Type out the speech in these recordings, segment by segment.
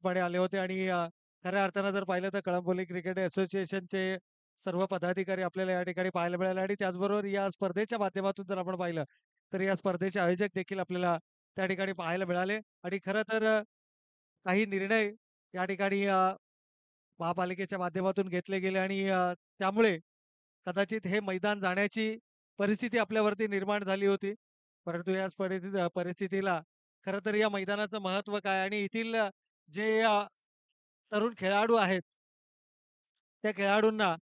नियमितपणे आले होते आणि खऱ्या अर्थानं जर पाहिलं तर कळंबोली क्रिकेट असोसिएशनचे सर्व पदाधिकारी आपल्याला या ठिकाणी पाहायला मिळाले आणि त्याचबरोबर या स्पर्धेच्या माध्यमातून जर आपण पाहिलं तर या स्पर्धेचे आयोजक देखील आपल्याला त्या ठिकाणी पाहायला मिळाले आणि खरं तर काही निर्णय या ठिकाणी महापालिकेच्या माध्यमातून घेतले गेले आणि त्यामुळे कदाचित हे मैदान जाण्याची परिस्थिती आपल्यावरती निर्माण झाली होती. परंतु या परिस्थितीला खरं तर या मैदानाचं महत्त्व काय आणि येथील जे तरुण खेळाडू आहेत, त्या खेळाडूंना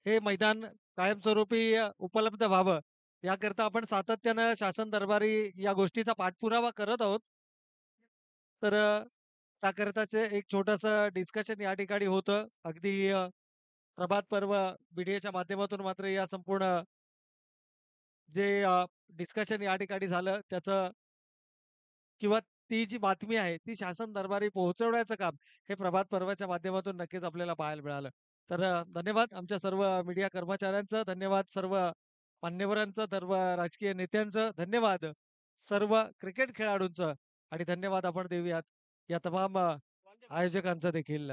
हे मैदान कायमस्वरूपी उपलब्ध व्हावं, याकरता आपण सातत्यानं शासन दरबारी या गोष्टीचा पाठपुरावा करत आहोत. तर त्याकरताचे एक छोटंसं डिस्कशन या ठिकाणी होतं. अगदी प्रभात पर्व मीडियाच्या माध्यमातून मात्र या संपूर्ण जे डिस्कशन या ठिकाणी झालं त्याचं किंवा ती जी बातमी आहे ती शासन दरबारी पोहोचवण्याचं काम हे प्रभात पर्वाच्या माध्यमातून नक्कीच आपल्याला पाहायला मिळालं. तर धन्यवाद आमच्या सर्व मीडिया कर्मचाऱ्यांचं, धन्यवाद सर्व मान्यवरांचं, सर्व राजकीय नेत्यांचं, धन्यवाद सर्व क्रिकेट खेळाडूंचं आणि धन्यवाद आपण देऊयात या तमाम आयोजकांचं देखील.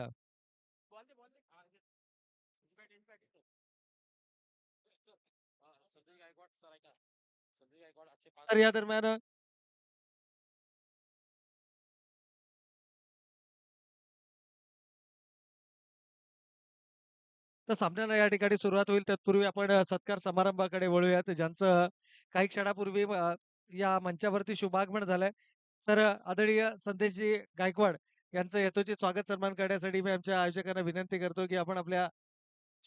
तर या दरम्यान तर सामन्याला या ठिकाणी सुरुवात होईल तत्पूर्वी आपण सत्कार समारंभाकडे वळूयात ज्यांचं काही क्षणापूर्वी या मंचावरती शुभागमन झालंय. तर आदरणीय संदेशजी गायकवाड यांचं यथोचित स्वागत सन्मान करण्यासाठी मी आमच्या आयोजकांना विनंती करतो की आपण आपल्या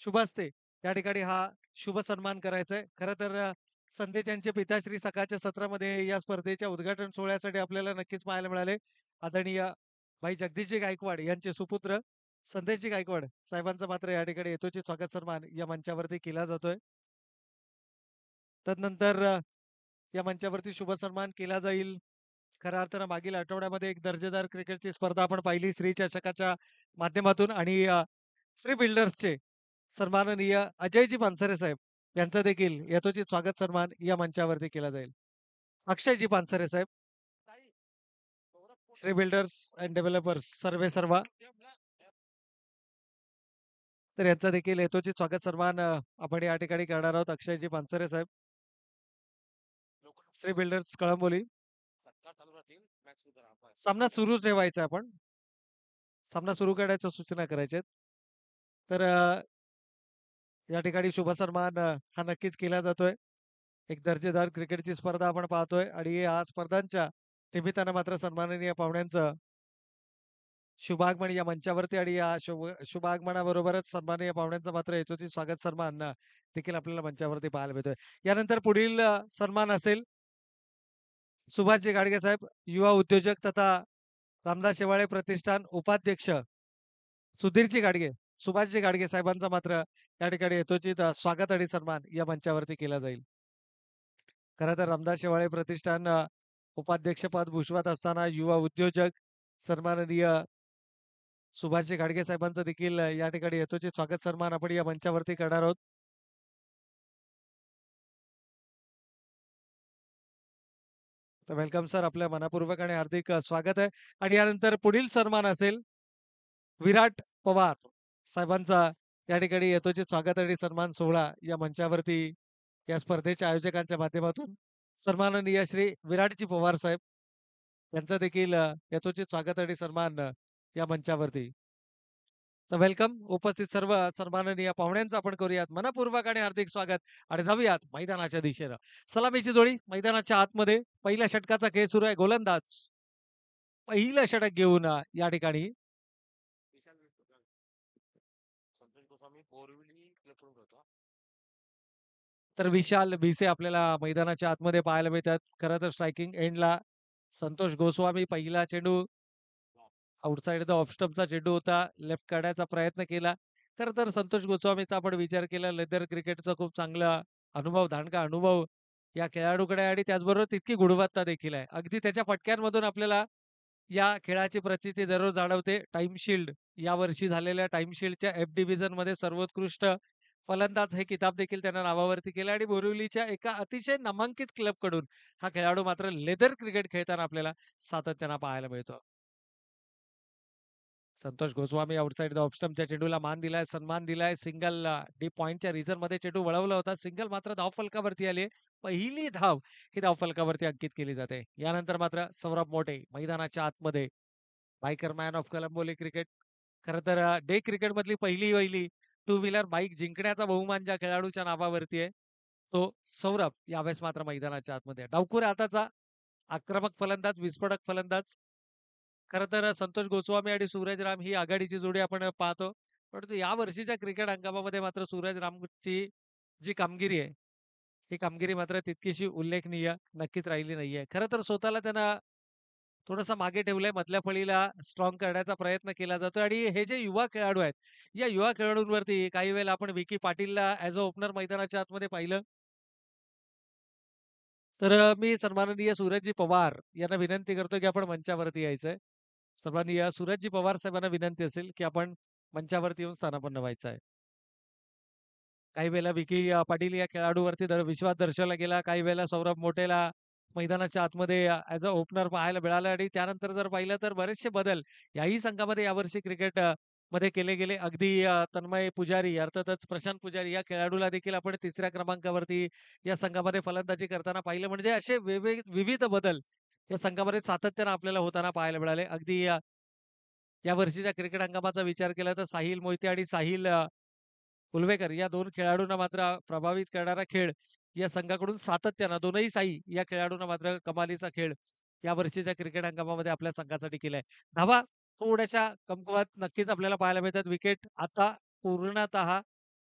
शुभ हस्ते या ठिकाणी हा शुभ सन्मान करायचा आहे. खरं तर संदेश यांचे पिताश्री सकाळच्या सत्रामध्ये या स्पर्धेच्या उद्घाटन सोहळ्यासाठी आपल्याला नक्कीच पाहायला मिळाले. आदरणीय भाई जगदीशजी गायकवाड यांचे सुपुत्र संदेशजी गायकवाड साहेबांचा मात्र या ठिकाणी यथोचित स्वागत सन्मान या मंचावरती केला जातोय. तदनंतर या मंचावरती शुभ सन्मान केला जाईल. खऱ्या अर्थानं मागील आठवड्यामध्ये एक दर्जेदार क्रिकेटची स्पर्धा आपण पाहिली श्री चषकाच्या माध्यमातून आणि श्री बिल्डर्सचे सन्माननीय अजयजी पानसरे साहेब यांचा देखील यथोचित स्वागत सन्मान या मंचावरती केला जाईल. अक्षयजी पानसरे साहेब, श्री बिल्डर्स अँड डेव्हलपर्स सर्वे सर्वा, तर यांचा देखील यथोचित स्वागत सन्मान आपण या ठिकाणी करणार आहोत. अक्षयजी पानसरे साहेब, श्री बिल्डर्स कळंबोली. सामना सुरूच ठेवायचा आपण. सामना सुरू करण्याच्या सूचना करायच्या आहेत. तर या ठिकाणी शुभ सन्मान हा नक्कीच केला जातोय. एक दर्जेदार क्रिकेटची स्पर्धा आपण पाहतोय आणि या स्पर्धांच्या निमित्तानं मात्र सन्माननीय पाहुण्यांचं शुभागमन या मंचावरती आणि या शुभागमनाबरोबरच सन्माननीय पाहुण्यांचं मात्र यथोचित स्वागत सन्मान देखील आपल्याला मंचावरती पाहायला मिळतोय. यानंतर पुढील सन्मान असेल सुभाषजी गाडगे साहेब, युवा उद्योजक तथा रामदास शेवाळे प्रतिष्ठान उपाध्यक्ष सुधीरजी गाडगे, सुभाषजी गाडगे साहेबांचा मात्र या ठिकाणी यथोचित स्वागत आणि सन्मान या मंचावरती केला जाईल. खरं तर रामदास शेवाळे प्रतिष्ठान उपाध्यक्षपद भूषवत असताना युवा उद्योजक सन्माननीय सुभाषजी गाडगे साहेबांचं देखील या ठिकाणी यथोचित स्वागत सन्मान आपण या मंचावरती करणार आहोत. तर वेलकम सर, आपल्या मनापूर्वक आणि हार्दिक स्वागत आहे. आणि यानंतर पुढील सन्मान असेल विराट पवार साहेबांचा या ठिकाणी यथोचित स्वागत आणि सन्मान सोहळा या मंचावरती या स्पर्धेच्या आयोजकांच्या माध्यमातून सन्माननीय श्री विराटजी पवार साहेब यांचा देखील यथोचित स्वागत आणि सन्मान या मंचावरती. तर वेलकम उपस्थित सर्व सन्माननीय पाहुण्यांचं आपण करूयात मनपूर्वक आणि हार्दिक स्वागत आणि जाऊयात मैदानाच्या दिशेनं. सलामीची जोडी मैदानाच्या आतमध्ये पहिल्या षटकाचा खेळ सुरू आहे. गोलंदाज पहिलं षटक घेऊन या ठिकाणी तर विशाल भिसे आपल्याला मैदानाच्या आतमध्ये पाहायला मिळतात. खरं तर स्ट्रायकिंग एंडला संतोष गोस्वामी पहिला चेंडू आउटसाइड द ऑफ स्टंपचा चेंडू होता. लेफ्ट काढायचा प्रयत्न केला. खरं तर संतोष गोस्वामीचा आपण विचार केला लेदर क्रिकेटचा खूप चांगला अनुभव, दांडगा अनुभव या खेळाडूकडे आहे आणि त्याचबरोबर तितकी गुणवत्ता देखील आहे. अगदी त्याच्या फटक्यांमधून आपल्याला या खेळाची प्रचिती दररोज जाणवते. टाइम शील्ड यावर्षी झालेल्या टाइम शील्डच्या एफ डिव्हिजन मध्ये सर्वोत्कृष्ट फलंदाज हे किताब देखील त्यांना नावावरती केलं आणि बोरिवलीच्या एका अतिशय नामांकित क्लब कडून हा खेळाडू मात्र लेदर क्रिकेट खेळताना आपल्याला सातत्यानं पाहायला मिळतो. Santosh Goswami outside the of स्टंपच्या चेंडूला मान दिलाय, सन्मान दिलाय. सिंगल डीप पॉइंटच्या रिझनमध्ये चेंडू वळवला होता. सिंगल मात्र धावफलकावरती आली. पहिली धाव ही धावफलकावरती अंकित केली जाते. यानंतर मात्र सौरभ मोटे मैदानाच्या आतमध्ये biker man of Kalamboli cricket. खरं तर डे क्रिकेटमधली पहिली टू व्हीलर बाईक जिंकण्याचा बहुमान ज्या खेळाडूच्या नावावरती आहे, तो सौरभ यावेळेस मात्र मैदानाच्या आतमध्ये आहे. डावखुऱ्या हाताचा आक्रमक फलंदाज, विस्फोटक फलंदाज. खरं तर संतोष गोस्वामी आणि सूरज राम ही आघाडीची जोडी आपण पाहतो. परंतु या वर्षीच्या क्रिकेट हंगामामध्ये मात्र सूरज रामची जी कामगिरी आहे, ही कामगिरी मात्र तितकीशी उल्लेखनीय नक्कीच राहिली नाहीये. खरं तर स्वतःला त्यांना थोडंसं मागे ठेवलंय. मधल्या फळीला स्ट्रॉंग करण्याचा प्रयत्न केला जातो आणि हे जे युवा खेळाडू आहेत, या युवा खेळाडूंवरती काही वेळेला आपण विकी पाटीलला ॲज अ ओपनर मैदानाच्या आतमध्ये पाहिलं. तर मी सन्माननीय सूरजजी पवार यांना विनंती करतो, की आपण मंचावरती यायचंय. सन्माननीय सूरजजी पवार साहेबांना विनंती असेल, की आपण मंचावरती येऊन स्थानापन्न व्हायचं आहे. काही वेळेला विकी पाटील या खेळाडूवरती विश्वास दर्शवला गेला. काही वेळेला सौरभ मोटेला मैदानाच्या आतमध्ये ॲज अ ओपनर पाहायला मिळालं आणि त्यानंतर जर पाहिलं तर बरेचसे बदल याही संघामध्ये यावर्षी क्रिकेट मध्ये केले गेले. अगदी तन्मय पुजारी अर्थातच प्रशांत पुजारी या खेळाडूला देखील आपण तिसऱ्या क्रमांकावरती या संघामध्ये फलंदाजी करताना पाहिलं. म्हणजे असे विविध बदल या संघामध्ये सातत्यानं आपल्याला होताना पाहायला मिळाले. अगदी या वर्षीच्या क्रिकेट हंगामाचा विचार केला तर साहिल मोहिते आणि साहिल कुलवेकर या 2 खेळाडूंना मात्र प्रभावित करणारा खेळ या संघाकडून सातत्यानं दोनही साई या खेळाडूंना मात्र कमालीचा खेळ या वर्षीच्या क्रिकेट हंगामामध्ये आपल्या संघासाठी केलाय. धावा थोड्याशा कमकुवत नक्कीच आपल्याला पाहायला मिळतात. विकेट आता पूर्णतः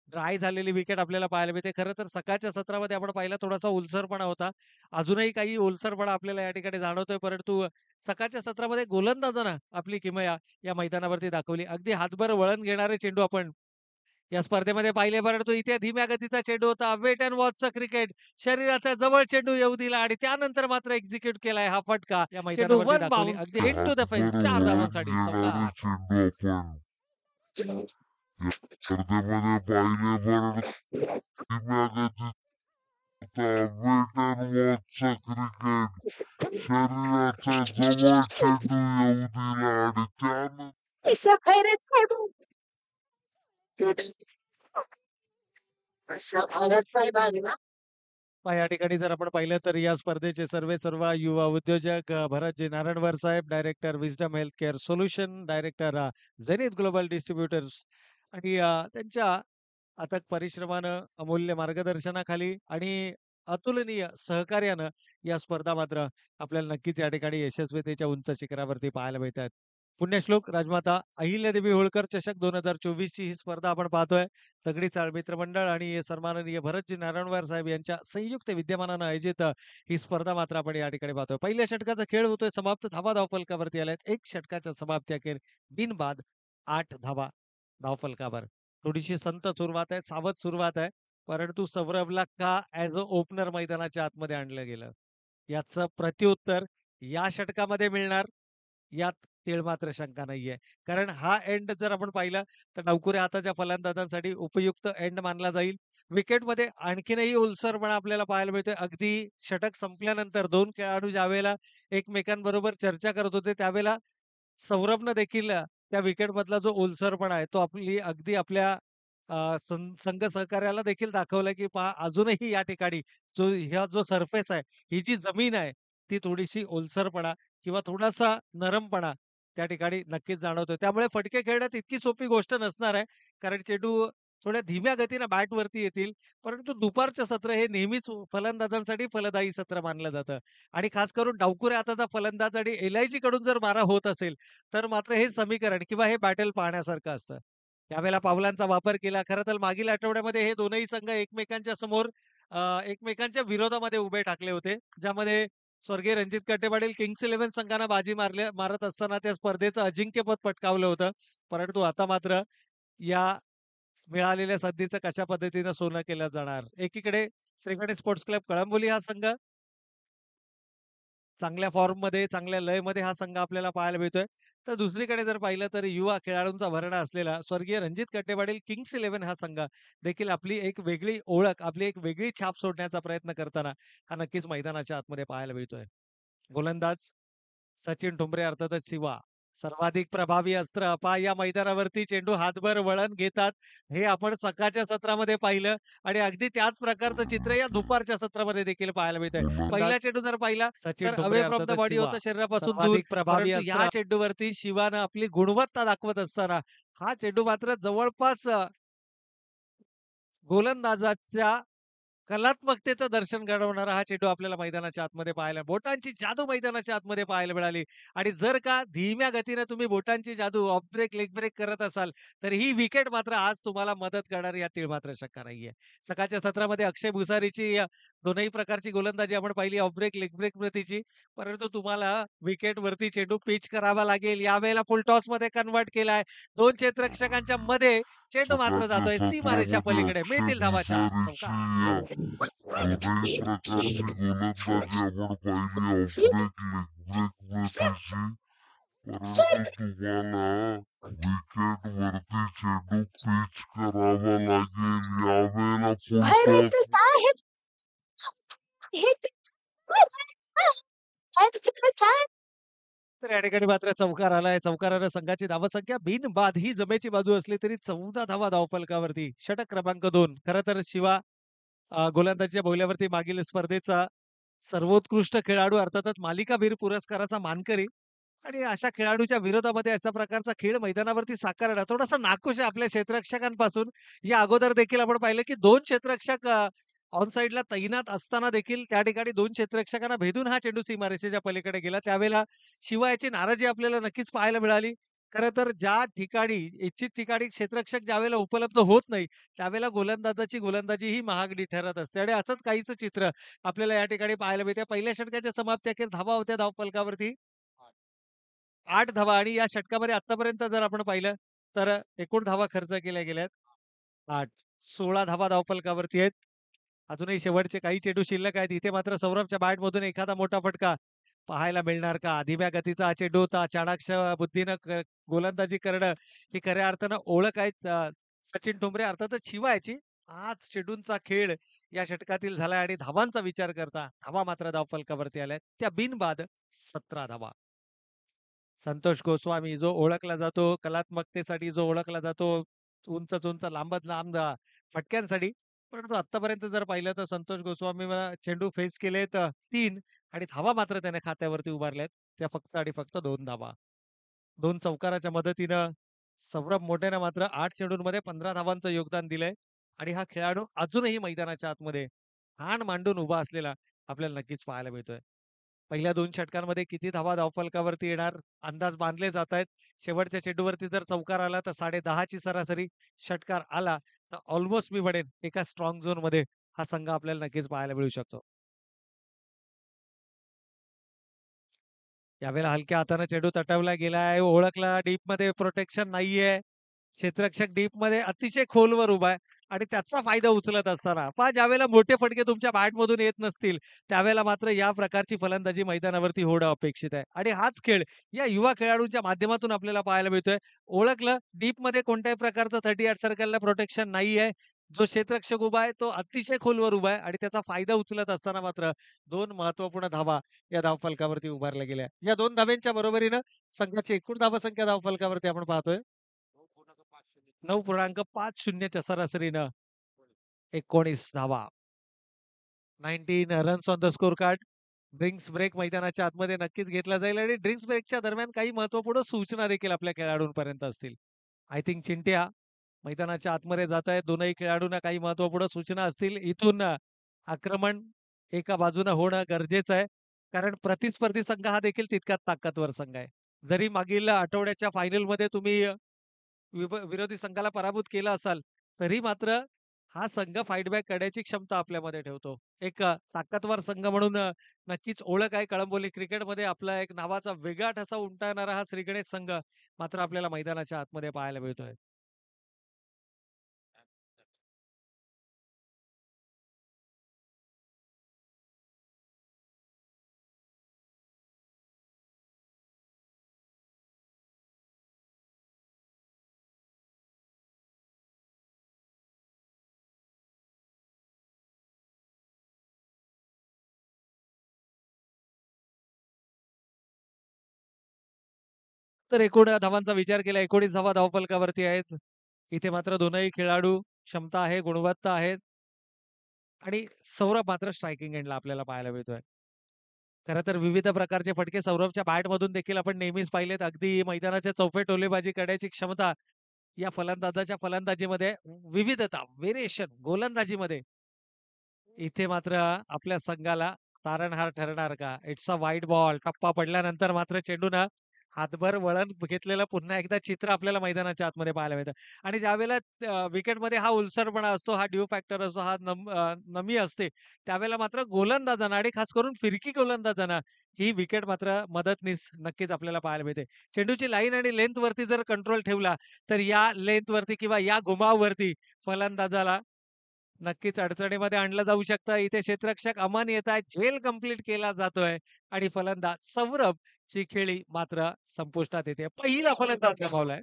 ड्राय झालेली विकेट आपल्याला पाहायला मिळते. खरं तर सकाळच्या सत्रामध्ये आपण पाहिलं थोडासा ओलसरपणा होता. अजूनही काही ओलसरपणा आपल्याला या ठिकाणी जाणवतोय. परंतु सकाळच्या सत्रामध्ये गोलंदाजानं आपली किमया या मैदानावरती दाखवली. अगदी हातभर वळण घेणारे चेंडू आपण या स्पर्धेमध्ये पाहिले. परंतु इथे धीम्या गतीचा चेंडू होता. वेट अँड वॉचचा क्रिकेट. शरीराच्या जवळ चेंडू येऊ दिला आणि त्यानंतर मात्र एक्झिक्यूट केलाय हा फटका या चेंडू मैदानावरती वन दाखवली. बाउन्स. अगदी इन टू द फेन्स 4 धावांसाठी चौकार. चेंडू स्पर्धेमध्ये पाहिले वॉचचा क्रिकेट शरीराच्या जवळ चेंडू येऊ दिला आणि त्यानंतर अशा खैरेत साहेब. अशा खैरेत साहेबांना या ठिकाणी जर आपण पाहिलं तर या स्पर्धेचे सर्व युवा उद्योजक भरतजी नारायणवर साहेब, director wisdom health care solution, director zenith global distributors आणि त्यांच्या अथक परिश्रमानं, अमूल्य मार्गदर्शनाखाली आणि अतुलनीय सहकार्यानं या स्पर्धा मात्र आपल्याला नक्कीच या ठिकाणी यशस्वीतेच्या उंच शिखरावरती पाहायला मिळतात. पुण्यश्लोक राजमाता अहिल्यादेवी होळकर चषक 2024 ची ही स्पर्धा आपण पाहतोय. दगडी चाळ मित्रमंडळ आणि सन्माननीय भरतजी नारायणवार साहेब यांच्या संयुक्त विद्यमानानं आयोजित ही स्पर्धा मात्र आपण या ठिकाणी पाहतोय. पहिल्या षटकाचा खेळ होतोय समाप्त. धावा धावफलकावरती आल्यात. एक षटकाच्या समाप्ती अखेर बिनबाद 8 धावा धावफलकावर. थोडीशी संत सुरुवात आहे, सावध सुरुवात आहे. परंतु सौरभला का ॲज अ ओपनर मैदानाच्या आतमध्ये आणलं गेलं? याचं प्रत्युत्तर या षटकामध्ये मिळणार. यात तीळ मात्र शंका नाहीये. कारण हा एंड जर आपण पाहिला तर डावखुऱ्या हाताच्या फलंदाजांसाठी उपयुक्त एंड मानला जाईल. विकेटमध्ये आणखीनही ओलसरपणा आपल्याला पाहायला मिळतोय. अगदी षटक संपल्यानंतर 2 खेळाडू ज्यावेळेला एकमेकांबरोबर चर्चा करत होते, त्यावेळेला सौरभनं देखील त्या विकेटमधला जो ओलसरपणा आहे, तो अगदी आपल्या संघ सहकार्याला देखील दाखवलं, की पहा अजूनही या ठिकाणी जो सरफेस आहे, ही जी जमीन आहे, ती थोडीशी ओलसरपणा किंवा थोडासा नरमपणा त्या ठिकाणी नक्कीच जाणवतोय. त्यामुळे फटके खेळण्यात इतकी सोपी गोष्ट नसणार आहे. कारण चेंडू थोड्या धीम्या गतीनं बॅटवरती येतील. परंतु दुपारचं सत्र हे नेहमीच फलंदाजांसाठी फलदायी सत्र मानलं जातं. आणि खास करून डावखुऱ्या हाताचा फलंदाज आणि एल-आय-जी कडून जर मारा होत असेल, तर मात्र हे समीकरण किंवा हे बॅटल पाहण्यासारखं असतं. त्यावेळेला पावलांचा वापर केला. खरं तर मागील आठवड्यामध्ये हे दोनही संघ एकमेकांच्या समोर एकमेकांच्या विरोधामध्ये उभे ठाकले होते. ज्यामध्ये स्वर्गीय रणजित कट्टेपाटील किंग्स 11 संघानं बाजी मारत असताना त्या स्पर्धेचं अजिंक्यपद पटकावलं होतं. परंतु आता मात्र या मिळालेल्या संधीचं कशा पद्धतीनं सोनं केलं जाणार. एकीकडे श्रीगणेश स्पोर्ट्स क्लब कळंबोली हा संघ चांगल्या फॉर्ममध्ये, चांगल्या लयमध्ये हा संघ आपल्याला पाहायला मिळतोय. तर दुसरीकडे जर पाहिलं तर युवा खेळाडूंचा भरणा असलेला स्वर्गीय रणजित कट्टेपाटील किंग्स 11 हा संघ देखील आपली एक वेगळी ओळख, आपली एक वेगळी छाप सोडण्याचा प्रयत्न करताना हा नक्कीच मैदानाच्या आतमध्ये पाहायला मिळतोय. गोलंदाज सचिन ठुंबरे अर्थातच शिवा. सर्वाधिक प्रभावी अस्त्र पहा या मैदानावरती चेंडू हातभर वळण घेतात. हे आपण सकाळच्या सत्रामध्ये पाहिलं आणि अगदी त्याच प्रकारचं चित्र या दुपारच्या सत्रामध्ये देखील पाहायला मिळतंय. पहिला चेंडू जर पाहिला तर अवे फ्रॉम द बॉडी होता शरीरापासून दूर. प्रभावी परंतु या चेंडूवरती शिवानं आपली गुणवत्ता दाखवत असताना हा चेंडू मात्र जवळपास गोलंदाजाच्या कलात्मकतेचं दर्शन घडवणारा हा चेंडू आपल्याला मैदानाच्या आतमध्ये पाहायला बोटांची जादू मैदानाच्या आतमध्ये पाहायला मिळाली आणि जर का धीम्या गतीने तुम्ही बोटांची जादू ऑफ ब्रेक लेग ब्रेक करत असाल तर ही विकेट मात्र आज तुम्हाला मदत करणार यातील मात्र शक्का नाहीये. सकाळच्या सत्रामध्ये अक्षय भुसारीची दोनही प्रकारची गोलंदाजी आपण पाहिली ऑफ ब्रेक लेग ब्रेक प्रतीची. परंतु तुम्हाला विकेट वरती चेंडू पिच करावा लागेल. यावेळेला फुल टॉस मध्ये कन्वर्ट केलाय. दोन क्षेत्ररक्षकांच्या मध्ये चेंडू मात्र जातोय सकाळच्या सीमारेषा सत्रामध्ये पलीकडे. अक्षय मिळतील धावा चार. भुसारीची चौकार. दोन्ही प्रकारची गोलंदाजी आपण पाहिली ऑफ ब्रेक लेग ब्रेक प्रतीची. परंतु तुम्हाला विकेट वरती चेंडू पिच करावा लागेल. यावेळेला फुल भैरव टॉस साहेब हे साहेब तर या ठिकाणी मात्र चौकार आलाय. चौकारानं संघाची धावसंख्या बिनबाद ही जमेची बाजू असली तरी 14 धावा धावफलकावरती. षटक क्रमांक 2. खरं तर शिवा गोलंदाजीच्या बोल्यावरती मागील स्पर्धेचा सर्वोत्कृष्ट खेळाडू अर्थातच मालिकावीर पुरस्काराचा मानकरी आणि अशा खेळाडूच्या विरोधामध्ये अशा प्रकारचा खेळ मैदानावरती साकारणं थोडासा नाखुश आहे आपल्या क्षेत्ररक्षकांपासून. या अगोदर देखील आपण पाहिलं की 2 क्षेत्ररक्षक ऑन साइडला तैनात असताना देखील त्या ठिकाणी 2 क्षेत्ररक्षकांना भेदून हा चेंडू सीमारेषेच्या पलीकडे गेला. त्यावेळेला शिवायची नाराजी आपल्याला नक्कीच पाहायला मिळाली. खरं तर ज्या ठिकाणी इच्छित ठिकाणी क्षेत्ररक्षक ज्यावेळेला उपलब्ध होत नाही, त्यावेळेला गोलंदाजाची गोलंदाजी ही महागडी ठरत असते आणि असंच काहीसं चित्र आपल्याला या ठिकाणी पाहायला मिळते. पहिल्या षटकाच्या समाप्ती अखेर धावा होत्या धावफलकावरती 8 धावा आणि या षटकामध्ये आतापर्यंत जर आपण पाहिलं तर एकूण धावा खर्च केल्या गेल्यात 8. 16 धावा धावफलकावरती आहेत. अजूनही शेवटचे काही चेंडू शिल्लक आहेत. इथे मात्र सौरभच्या बॅटमधून एखादा मोठा फटका पाहायला मिळणार का? धीम्या गतीचा हा चेंडू होता. चाणाक्ष बुद्धीनं गोलंदाजी करणं ही खऱ्या अर्थानं ओळख आहे सचिन ठोंबरे अर्थातच शिवायची. आज चेंडूंचा खेळ या षटकातील झालाय आणि धावांचा विचार करता धावा मात्र धावफलकावरती आल्यात. त्या बिनबाद 17 धावा. संतोष गोस्वामी जो ओळखला जातो कलात्मकतेसाठी, जो ओळखला जातो उंच लांबत लांब फटक्यांसाठी. परंतु आतापर्यंत जर पाहिलं तर संतोष गोस्वामी चेंडू फेस केलेत 3 आणि धावा मात्र त्याने खात्यावरती उभारल्यात. त्या फक्त आणि फक्त 2 धावा. 2 चौकाराच्या मदतीनं सौरभ मोठेनं मात्र 8 चेंडूंमध्ये 15 धावांचं योगदान दिलंय आणि हा खेळाडू अजूनही मैदानाच्या आतमध्ये ठाण मांडून उभा असलेला आपल्याला नक्कीच पाहायला मिळतोय. पहिल्या 2 षटकांमध्ये किती धावा धावफलकावरती येणार अंदाज बांधले जात आहेत. शेवटच्या चेंडूवरती जर चौकार आला तर 10.5 ची सरासरी. षटकार आला तर ऑलमोस्ट मी म्हणेन एका स्ट्रॉंग झोनमध्ये हा संघ आपल्याला नक्कीच पाहायला मिळू शकतो. यावेळेला हलक्या हाताने चेंडू तटवला गेलाय. ओळखला डीपमध्ये प्रोटेक्शन नाहीये. क्षेत्ररक्षक डीपमध्ये अतिशय खोलवर उभा आहे आणि त्याचा फायदा उचलत असताना पहा ज्यावेळेला मोठे फटके तुमच्या बॅटमधून येत नसतील त्यावेळेला मात्र या प्रकारची फलंदाजी मैदानावरती होणं अपेक्षित आहे आणि हाच खेळ या युवा खेळाडूंच्या माध्यमातून आपल्याला पाहायला मिळतोय. ओळखलं डीपमध्ये कोणत्याही प्रकारचं 38 सर्कलला प्रोटेक्शन नाहीये. जो क्षेत्ररक्षक उभा आहे तो अतिशय खोलवर उभा आहे आणि त्याचा फायदा उचलत असताना मात्र 2 महत्वपूर्ण धावा या धावफलकावरती उभारल्या गेल्या. या 2 धाब्यांच्या बरोबरीनं संघाची एकूण धावसंख्या धावफलकावरती आपण पाहतोय 9.50 च्या सरासरीनं 19 धावा. 19 runs on the score card. Drinks break मैदानाच्या आतमध्ये नक्कीच घेतला जाईल आणि ड्रिंक्स ब्रेकच्या दरम्यान काही महत्वपूर्ण सूचना देखील आपल्या खेळाडूंपर्यंत असतील. आय थिंक चिंट्या मैदानाच्या आतमध्ये जात आहेत. दोनही खेळाडूंना काही महत्वपूर्ण सूचना असतील. इथून आक्रमण एका बाजूने होणं गरजेचं आहे. कारण प्रतिस्पर्धी संघ हा देखील तितकाच ताकदवर संघ आहे. जरी मागील आठवड्याच्या फायनलमध्ये तुम्ही विरोधी संघाला पराभूत केला असाल, तरी मात्र हा संघ फाईट बॅक करण्याची क्षमता आपल्यामध्ये ठेवतो. एक ताकदवर संघ म्हणून नक्कीच ओळख आहे कळंबोली क्रिकेटमध्ये. आपला एक नावाचा वेगळा ठसा उमटवणारा हा श्रीगणेश संघ मात्र आपल्याला मैदानाच्या आतमध्ये पाहायला मिळतोय. तर एकूण धावांचा विचार केला 19 धावा धावफलकावरती आहेत. इथे मात्र दोनही खेळाडू क्षमता आहे, गुणवत्ता आहे आणि सौरभ मात्र स्ट्रायकिंग एंडला आपल्याला पाहायला मिळतोय. खरं तर विविध प्रकारचे फटके सौरभच्या बॅटमधून देखील आपण नेहमीच पाहिलेत. अगदी मैदानाच्या चौफेर टोलेबाजी करण्याची क्षमता या फलंदाजाच्या फलंदाजीमध्ये विविधता, व्हेरिएशन गोलंदाजीमध्ये इथे मात्र आपल्या संघाला तारणहार ठरणार का? It's a white ball. टप्पा पडल्यानंतर मात्र चेंडूनं हातभर वळण घेतलेलं पुन्हा एकदा चित्र आपल्याला मैदानाच्या आतमध्ये पाहायला मिळतं. आणि ज्यावेळेला विकेटमध्ये हा ओलसरपणा असतो, हा ड्यू फॅक्टर असतो, हा नमी असते, त्यावेळेला मात्र गोलंदाजांना आणि खास करून फिरकी गोलंदाजांना ही विकेट मात्र मदतनीस नक्कीच आपल्याला पाहायला मिळते. चेंडूची लाईन आणि लेंथवरती जर कंट्रोल ठेवला, तर या लेंथवरती किंवा या घुमाववरती फलंदाजाला नक्कीच अडचणीमध्ये आणलं जाऊ शकतं. इथे क्षेत्ररक्षक अमन येतायत. झेल कंप्लीट केला जातोय आणि फलंदाज सौरभ ची खेळी मात्र संपुष्टात येते. पहिला फलंदाज गमावलाय.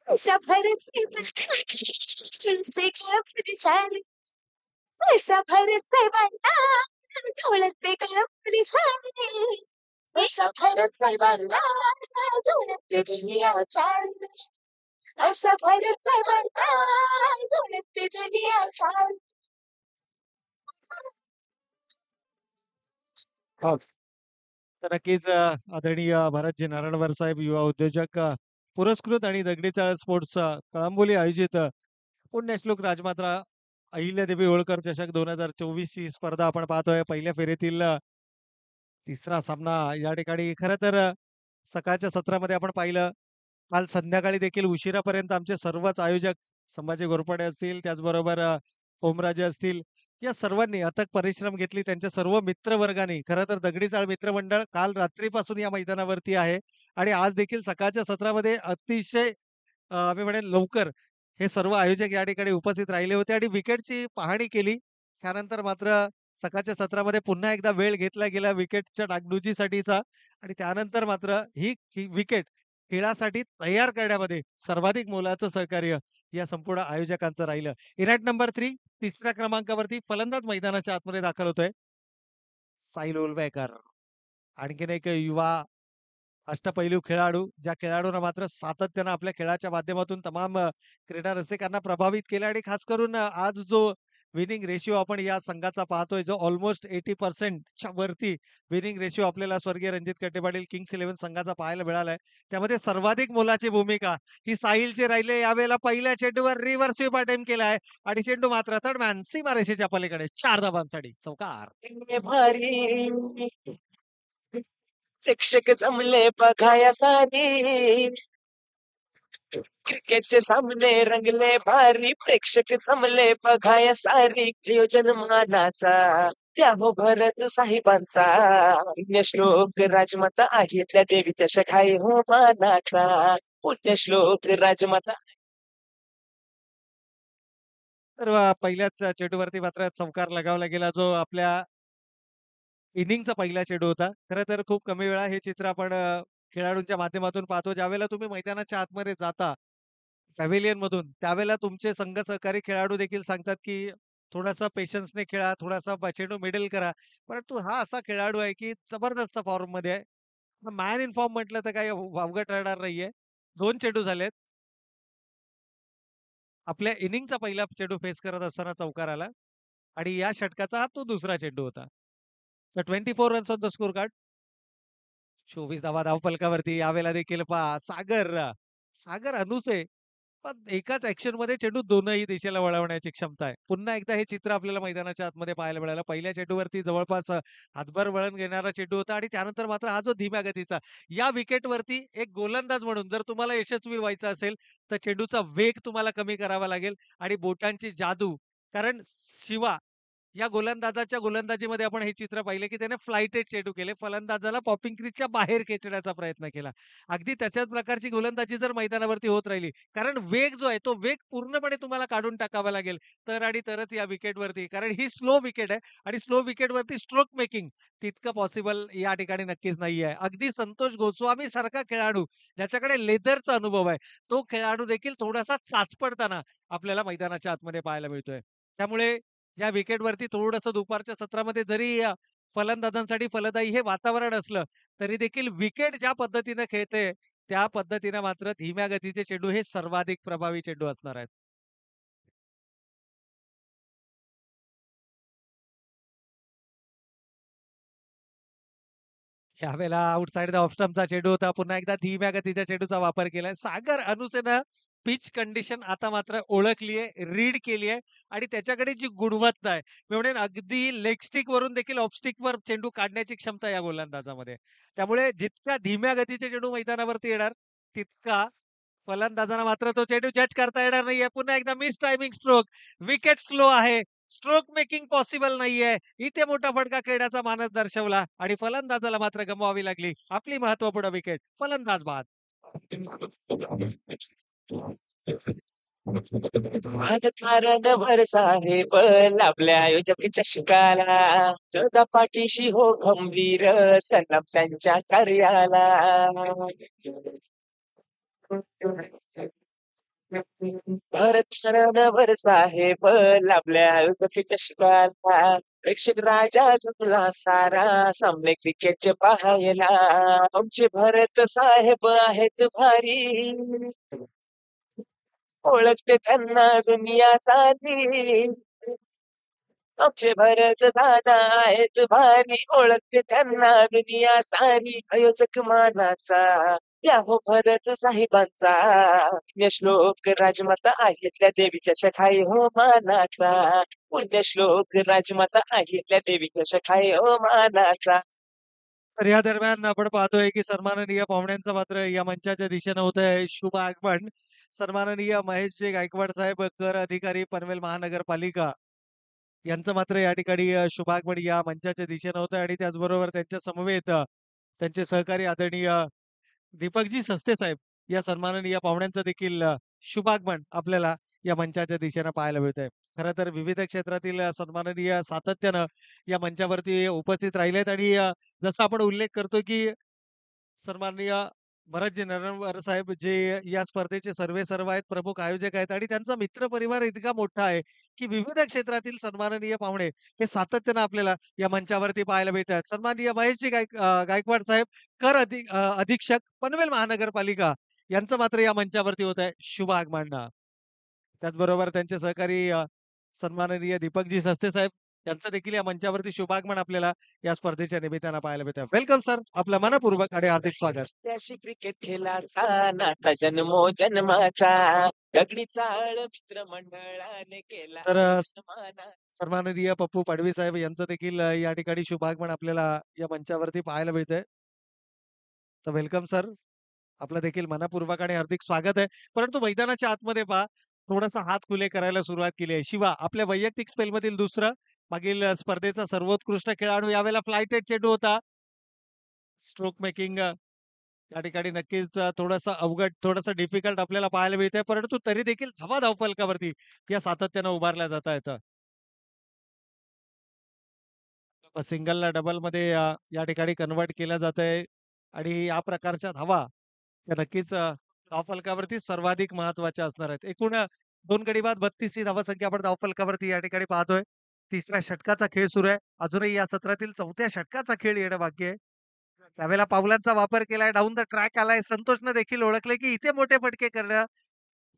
ऐसा भरत से बनता तुझसे क्या परेशानी ऐसा भरत से बनता ढूंढते क्या परेशानी ऐसा भरत से बनता ढूंढते दुनिया चांद ऐसा भरत से बनता ढूंढते दुनिया चांद तर नक्कीच आदरणीय भरतजी नारायणवर साहेब युवा उद्योजक पुरस्कृत आणि दगडी चाळ स्पोर्ट्स कळंबोली आयोजित पुण्यश्लोक राजमाता अहिल्यादेवी होळकर चषक 2024 ची स्पर्धा आपण पाहतोय. पहिल्या फेरीतील तिसरा सामना या ठिकाणी खरं तर सकाळच्या सत्रामध्ये आपण पाहिलं. काल संध्याकाळी देखील उशिरापर्यंत आमचे सर्वच आयोजक संभाजी घोरपडे असतील, त्याचबरोबर ओमराजे असतील, या सर्वांनी अथक परिश्रम घेतली. त्यांच्या सर्व मित्रवर्गाने खरं तर दगडी चाळ मित्रमंडळ काल रात्रीपासून या मैदानावरती आहे आणि आज देखील सकाळच्या सत्रामध्ये अतिशय मी म्हणेन लवकर हे सर्व आयोजक या ठिकाणी उपस्थित राहिले होते आणि विकेटची पाहणी केली. त्यानंतर मात्र सकाळच्या सत्रामध्ये पुन्हा एकदा वेळ घेतला गेला विकेटच्या डागडुजीसाठीचा आणि त्यानंतर मात्र ही विकेट खेळासाठी तयार करण्यामध्ये सर्वाधिक मोलाचं सहकार्य या संपूर्ण आयोजकांचं राहिलं. इराट नंबर 3 तिसऱ्या क्रमांकावरती फलंदाज मैदानाच्या आतमध्ये दाखल होतोय. साहिल ओलवेकर. आणखीन एक युवा अष्टपैलू खेळाडू, ज्या खेळाडूंना मात्र सातत्यानं आपल्या खेळाच्या माध्यमातून तमाम क्रीडा रसिकांना प्रभावित केलं आणि खास करून आज जो विनिंग रेशिओ आपण या संघाचा पाहतोय, जो ऑलमोस्ट 80% च्या वरती विनिंग रेशिओ आपल्याला स्वर्गीय रणजित कट्टेपाटील किंग्स 11 संघाचा पाहायला मिळालाय. त्यामध्ये सर्वाधिक मोलाची भूमिका ही साहिलची राहिली. यावेळेला पहिल्या चेंडूवर रिव्हर्स स्वीप अटेम्प्ट केलाय आणि चेंडू मात्र थर्डमॅन सीमारेषेच्या पलीकडे 4 धाबांसाठी चौकार. भारी प्रेक्षक जमले बघाया सारी क्रिकेटचे सामने रंगले भारी प्रेक्षक जमले बघाया सारी नियोजन मानाचा त्या हो भरत साहेबांचा पुण्यश्लोक राजमाता आहेतल्या देवीच्या शखाई हो मानाचा पुण्यश्लोक राजमाता तर पहिल्याच चेंडूवरती मात्र चौकार लगावला गेला, जो आपल्या इनिंगचा पहिला चेंडू होता. खरं तर खूप कमी वेळा हे चित्र आपण खेळाडूंच्या माध्यमातून पाहतो. ज्यावेळेला तुम्ही मैदानाच्या आतमध्ये जाता पॅव्हेलियन मधून, त्यावेळेला तुमचे संघ सहकारी खेळाडू देखील सांगतात, की थोडासा पेशन्सने खेळा, थोडासा चेंडू मिडल करा. परंतु हा असा खेळाडू आहे, की जबरदस्त फॉर्ममध्ये आहे. मॅन इन फॉर्म म्हटलं तर काही अवघड ठरणार नाहीये. 2 चेंडू झालेत. आपल्या इनिंगचा पहिला चेंडू फेस करत असताना चौकार आला आणि या षटकाचा हा तो दुसरा चेंडू होता. तर 24 runs on the score card. 24 धावा धावफलकावरती यावेळेला देखील पहा सागर सागर अनुसे पण एकाच ऍक्शन मध्ये चेंडू दोनही दिशेला वळवण्याची क्षमता आहे. पुन्हा एकदा हे चित्र आपल्याला मैदानाच्या आतमध्ये पाहायला मिळालं. पहिल्या चेंडूवरती जवळपास हातभर वळण घेणारा चेंडू होता आणि त्यानंतर मात्र हा जो धीम्या गतीचा या विकेटवरती एक गोलंदाज म्हणून जर तुम्हाला यशस्वी व्हायचं असेल तर चेंडूचा वेग तुम्हाला कमी करावा लागेल आणि बोटांची जादू कारण शिवा या गोलंदाजाच्या गोलंदाजीमध्ये आपण हे चित्र पाहिले, की त्याने फ्लाइटेड चेंडू केले. फलंदाजाला पॉपिंग क्रीजच्या बाहेर खेचण्याचा प्रयत्न केला. अगदी त्याच्याच प्रकारची गोलंदाजी जर मैदानावरती होत राहिली, कारण वेग जो आहे तो वेग पूर्णपणे तुम्हाला काढून टाकावा लागेल. तर आणि तरच या विकेटवरती, कारण ही स्लो विकेट आहे आणि स्लो विकेटवरती स्ट्रोक मेकिंग तितकं पॉसिबल या ठिकाणी नक्कीच नाहीये. अगदी संतोष गोस्वामी सारखा खेळाडू ज्याच्याकडे लेदरचा अनुभव आहे, तो खेळाडू देखील थोडासा चाचपडताना आपल्याला मैदानाच्या आतमध्ये पाहायला मिळतोय. त्यामुळे या विकेटवरती थोडंसं दुपारच्या सत्रामध्ये जरी फलंदाजांसाठी फलदायी हे वातावरण असलं, तरी देखील विकेट ज्या पद्धतीने खेळते, त्या पद्धतीने मात्र धीम्या गतीचे चेंडू हे सर्वाधिक प्रभावी चेंडू असणार आहेत. यावेळेला आउटसाइड द ऑफ स्टंपचा चेंडू होता. पुन्हा एकदा धीम्या गतीच्या चेंडूचा वापर केलाय. सागर अनुसेनं पिच कंडिशन आता मात्र ओळखली आहे, रीड केली आहे आणि त्याच्याकडे जी गुणवत्ता आहे, मी म्हणेन अगदी लेग स्टिक वरून देखील ऑफ स्टिकवर चेंडू काढण्याची क्षमता या गोलंदाजामध्ये. त्यामुळे जितक्या धीम्या गतीचे चेंडू मैदानावरती येणार, तितका फलंदाजांना मात्र तो चेंडू जज करता येणार नाहीये. पुन्हा एकदा miss timing stroke. Wicket slow आहे. स्ट्रोक मेकिंग पॉसिबल नाहीये. इथे मोठा फटका खेळण्याचा मानस दर्शवला आणि फलंदाजाला मात्र गमवावी लागली. आपली महत्त्वपूर्ण विकेट. फलंदाज बाद. भारत साहेब लाभल्या आयोजकाच्या शिकाला चौदा पाठीशी हो खंबीर सलाम त्यांच्या कार्याला. भरत साहेब लाभल्या आयोजकाच्या शिकाला प्रेक्षक राजा जमला सारा सामने क्रिकेटचे पाहायला. आमचे भरत साहेब आहेत भारी ओळखते त्यांना दुनिया सारी. आमचे भरत दादा आहेत भारी ओळखते त्यांना दुनिया सारी. आयोजक मानाचा या हो भरत साहेबांचा पुण्यश्लोक राजमाता आहेतल्या देवीच्या शखाई हो मानाचा. पुण्यश्लोक राजमाता आहेतल्या देवीच्या शखाई हो मानाचा. तर या दरम्यान आपण पाहतोय की सन्माननीय पाहुण्यांचं मात्र या मंचाच्या दिशेनं होत आहे शुभ आगमन. सन्माननीय महेशजी गायकवाड साहेब, कर अधिकारी पनवेल महानगरपालिका यांचं मात्र या ठिकाणी शुभागमन या मंचाच्या दिशेनं होतं आणि त्याचबरोबर त्यांच्या समवेत त्यांचे सहकारी आदरणीय दीपकजी सस्ते साहेब या सन्माननीय पाहुण्यांचं देखील शुभागमन आपल्याला या मंचाच्या दिशेनं पाहायला मिळत आहे. खरं तर विविध क्षेत्रातील सन्माननीय सातत्यानं या मंचावरती उपस्थित राहिलेत आणि जसं आपण उल्लेख करतो की सन्माननीय भरतजी नरवणे साहेब जे या स्पर्धेचे सर्वे सर्व आहेत, प्रमुख आयोजक आहेत आणि त्यांचा मित्र परिवार इतका मोठा आहे की विविध क्षेत्रातील सन्माननीय पाहुणे हे सातत्यानं आपल्याला या मंचावरती पाहायला मिळतात. सन्माननीय महेशजी गायकवाड साहेब, अधीक्षक पनवेल महानगरपालिका यांचं मात्र या मंचावरती होत आहे शुभ आगमन. त्याचबरोबर त्यांचे सहकारी सन्माननीय दीपकजी सस्ते साहेब यांचं देखील या मंचावरती शुभागमन आपल्याला या स्पर्धेच्या निमित्तानं पाहायला मिळतं. वेलकम सर, आपलं मनपूर्वक आणि हार्दिक स्वागत. त्याशी क्रिकेट खेळाचा नाता जन्मो जन्माचा दगडी चाळ मित्र मंडळाने केला तर सन्माना. सन्माननीय पप्पू पाडवी साहेब यांचं देखील या ठिकाणी शुभागमन आपल्याला या मंचावरती पाहायला मिळतंय. तर वेलकम सर, आपलं देखील मनपूर्वक आणि हार्दिक स्वागत आहे. परंतु मैदानाच्या आतमध्ये पहा, थोडासा हात खुले करायला सुरुवात केली आहे. शिवा, आपल्या वैयक्तिक स्पेलमधील दुसरं, मागील स्पर्धेचा सर्वोत्कृष्ट खेळाडू, यावेळेला फ्लाइटेड चेंडू होता. स्ट्रोक मेकिंग या ठिकाणी नक्कीच थोडंसं अवघड, थोडंसं डिफिकल्ट आपल्याला पाहायला मिळतंय. परंतु तरी देखील धावा धावफलकावरती या सातत्यानं उभारल्या जात आहेत. सिंगलला डबलमध्ये या ठिकाणी कन्व्हर्ट केलं जातंय आणि या प्रकारच्या धावा या नक्कीच धावफलकावरती सर्वाधिक महत्त्वाच्या असणार आहेत. एकूण 2 गडी बाद 32ही धावसंख्या आपण धावफलकावरती या ठिकाणी पाहतोय. तिसऱ्या षटकाचा खेळ सुरू आहे. अजूनही या सत्रातील 4थ्या षटकाचा खेळ येणं बाकी आहे. त्यावेळेला पावलांचा वापर केलाय, डाऊन द ट्रॅक आलाय. संतोषनं देखील ओळखलंय की इथे मोठे फटके करणं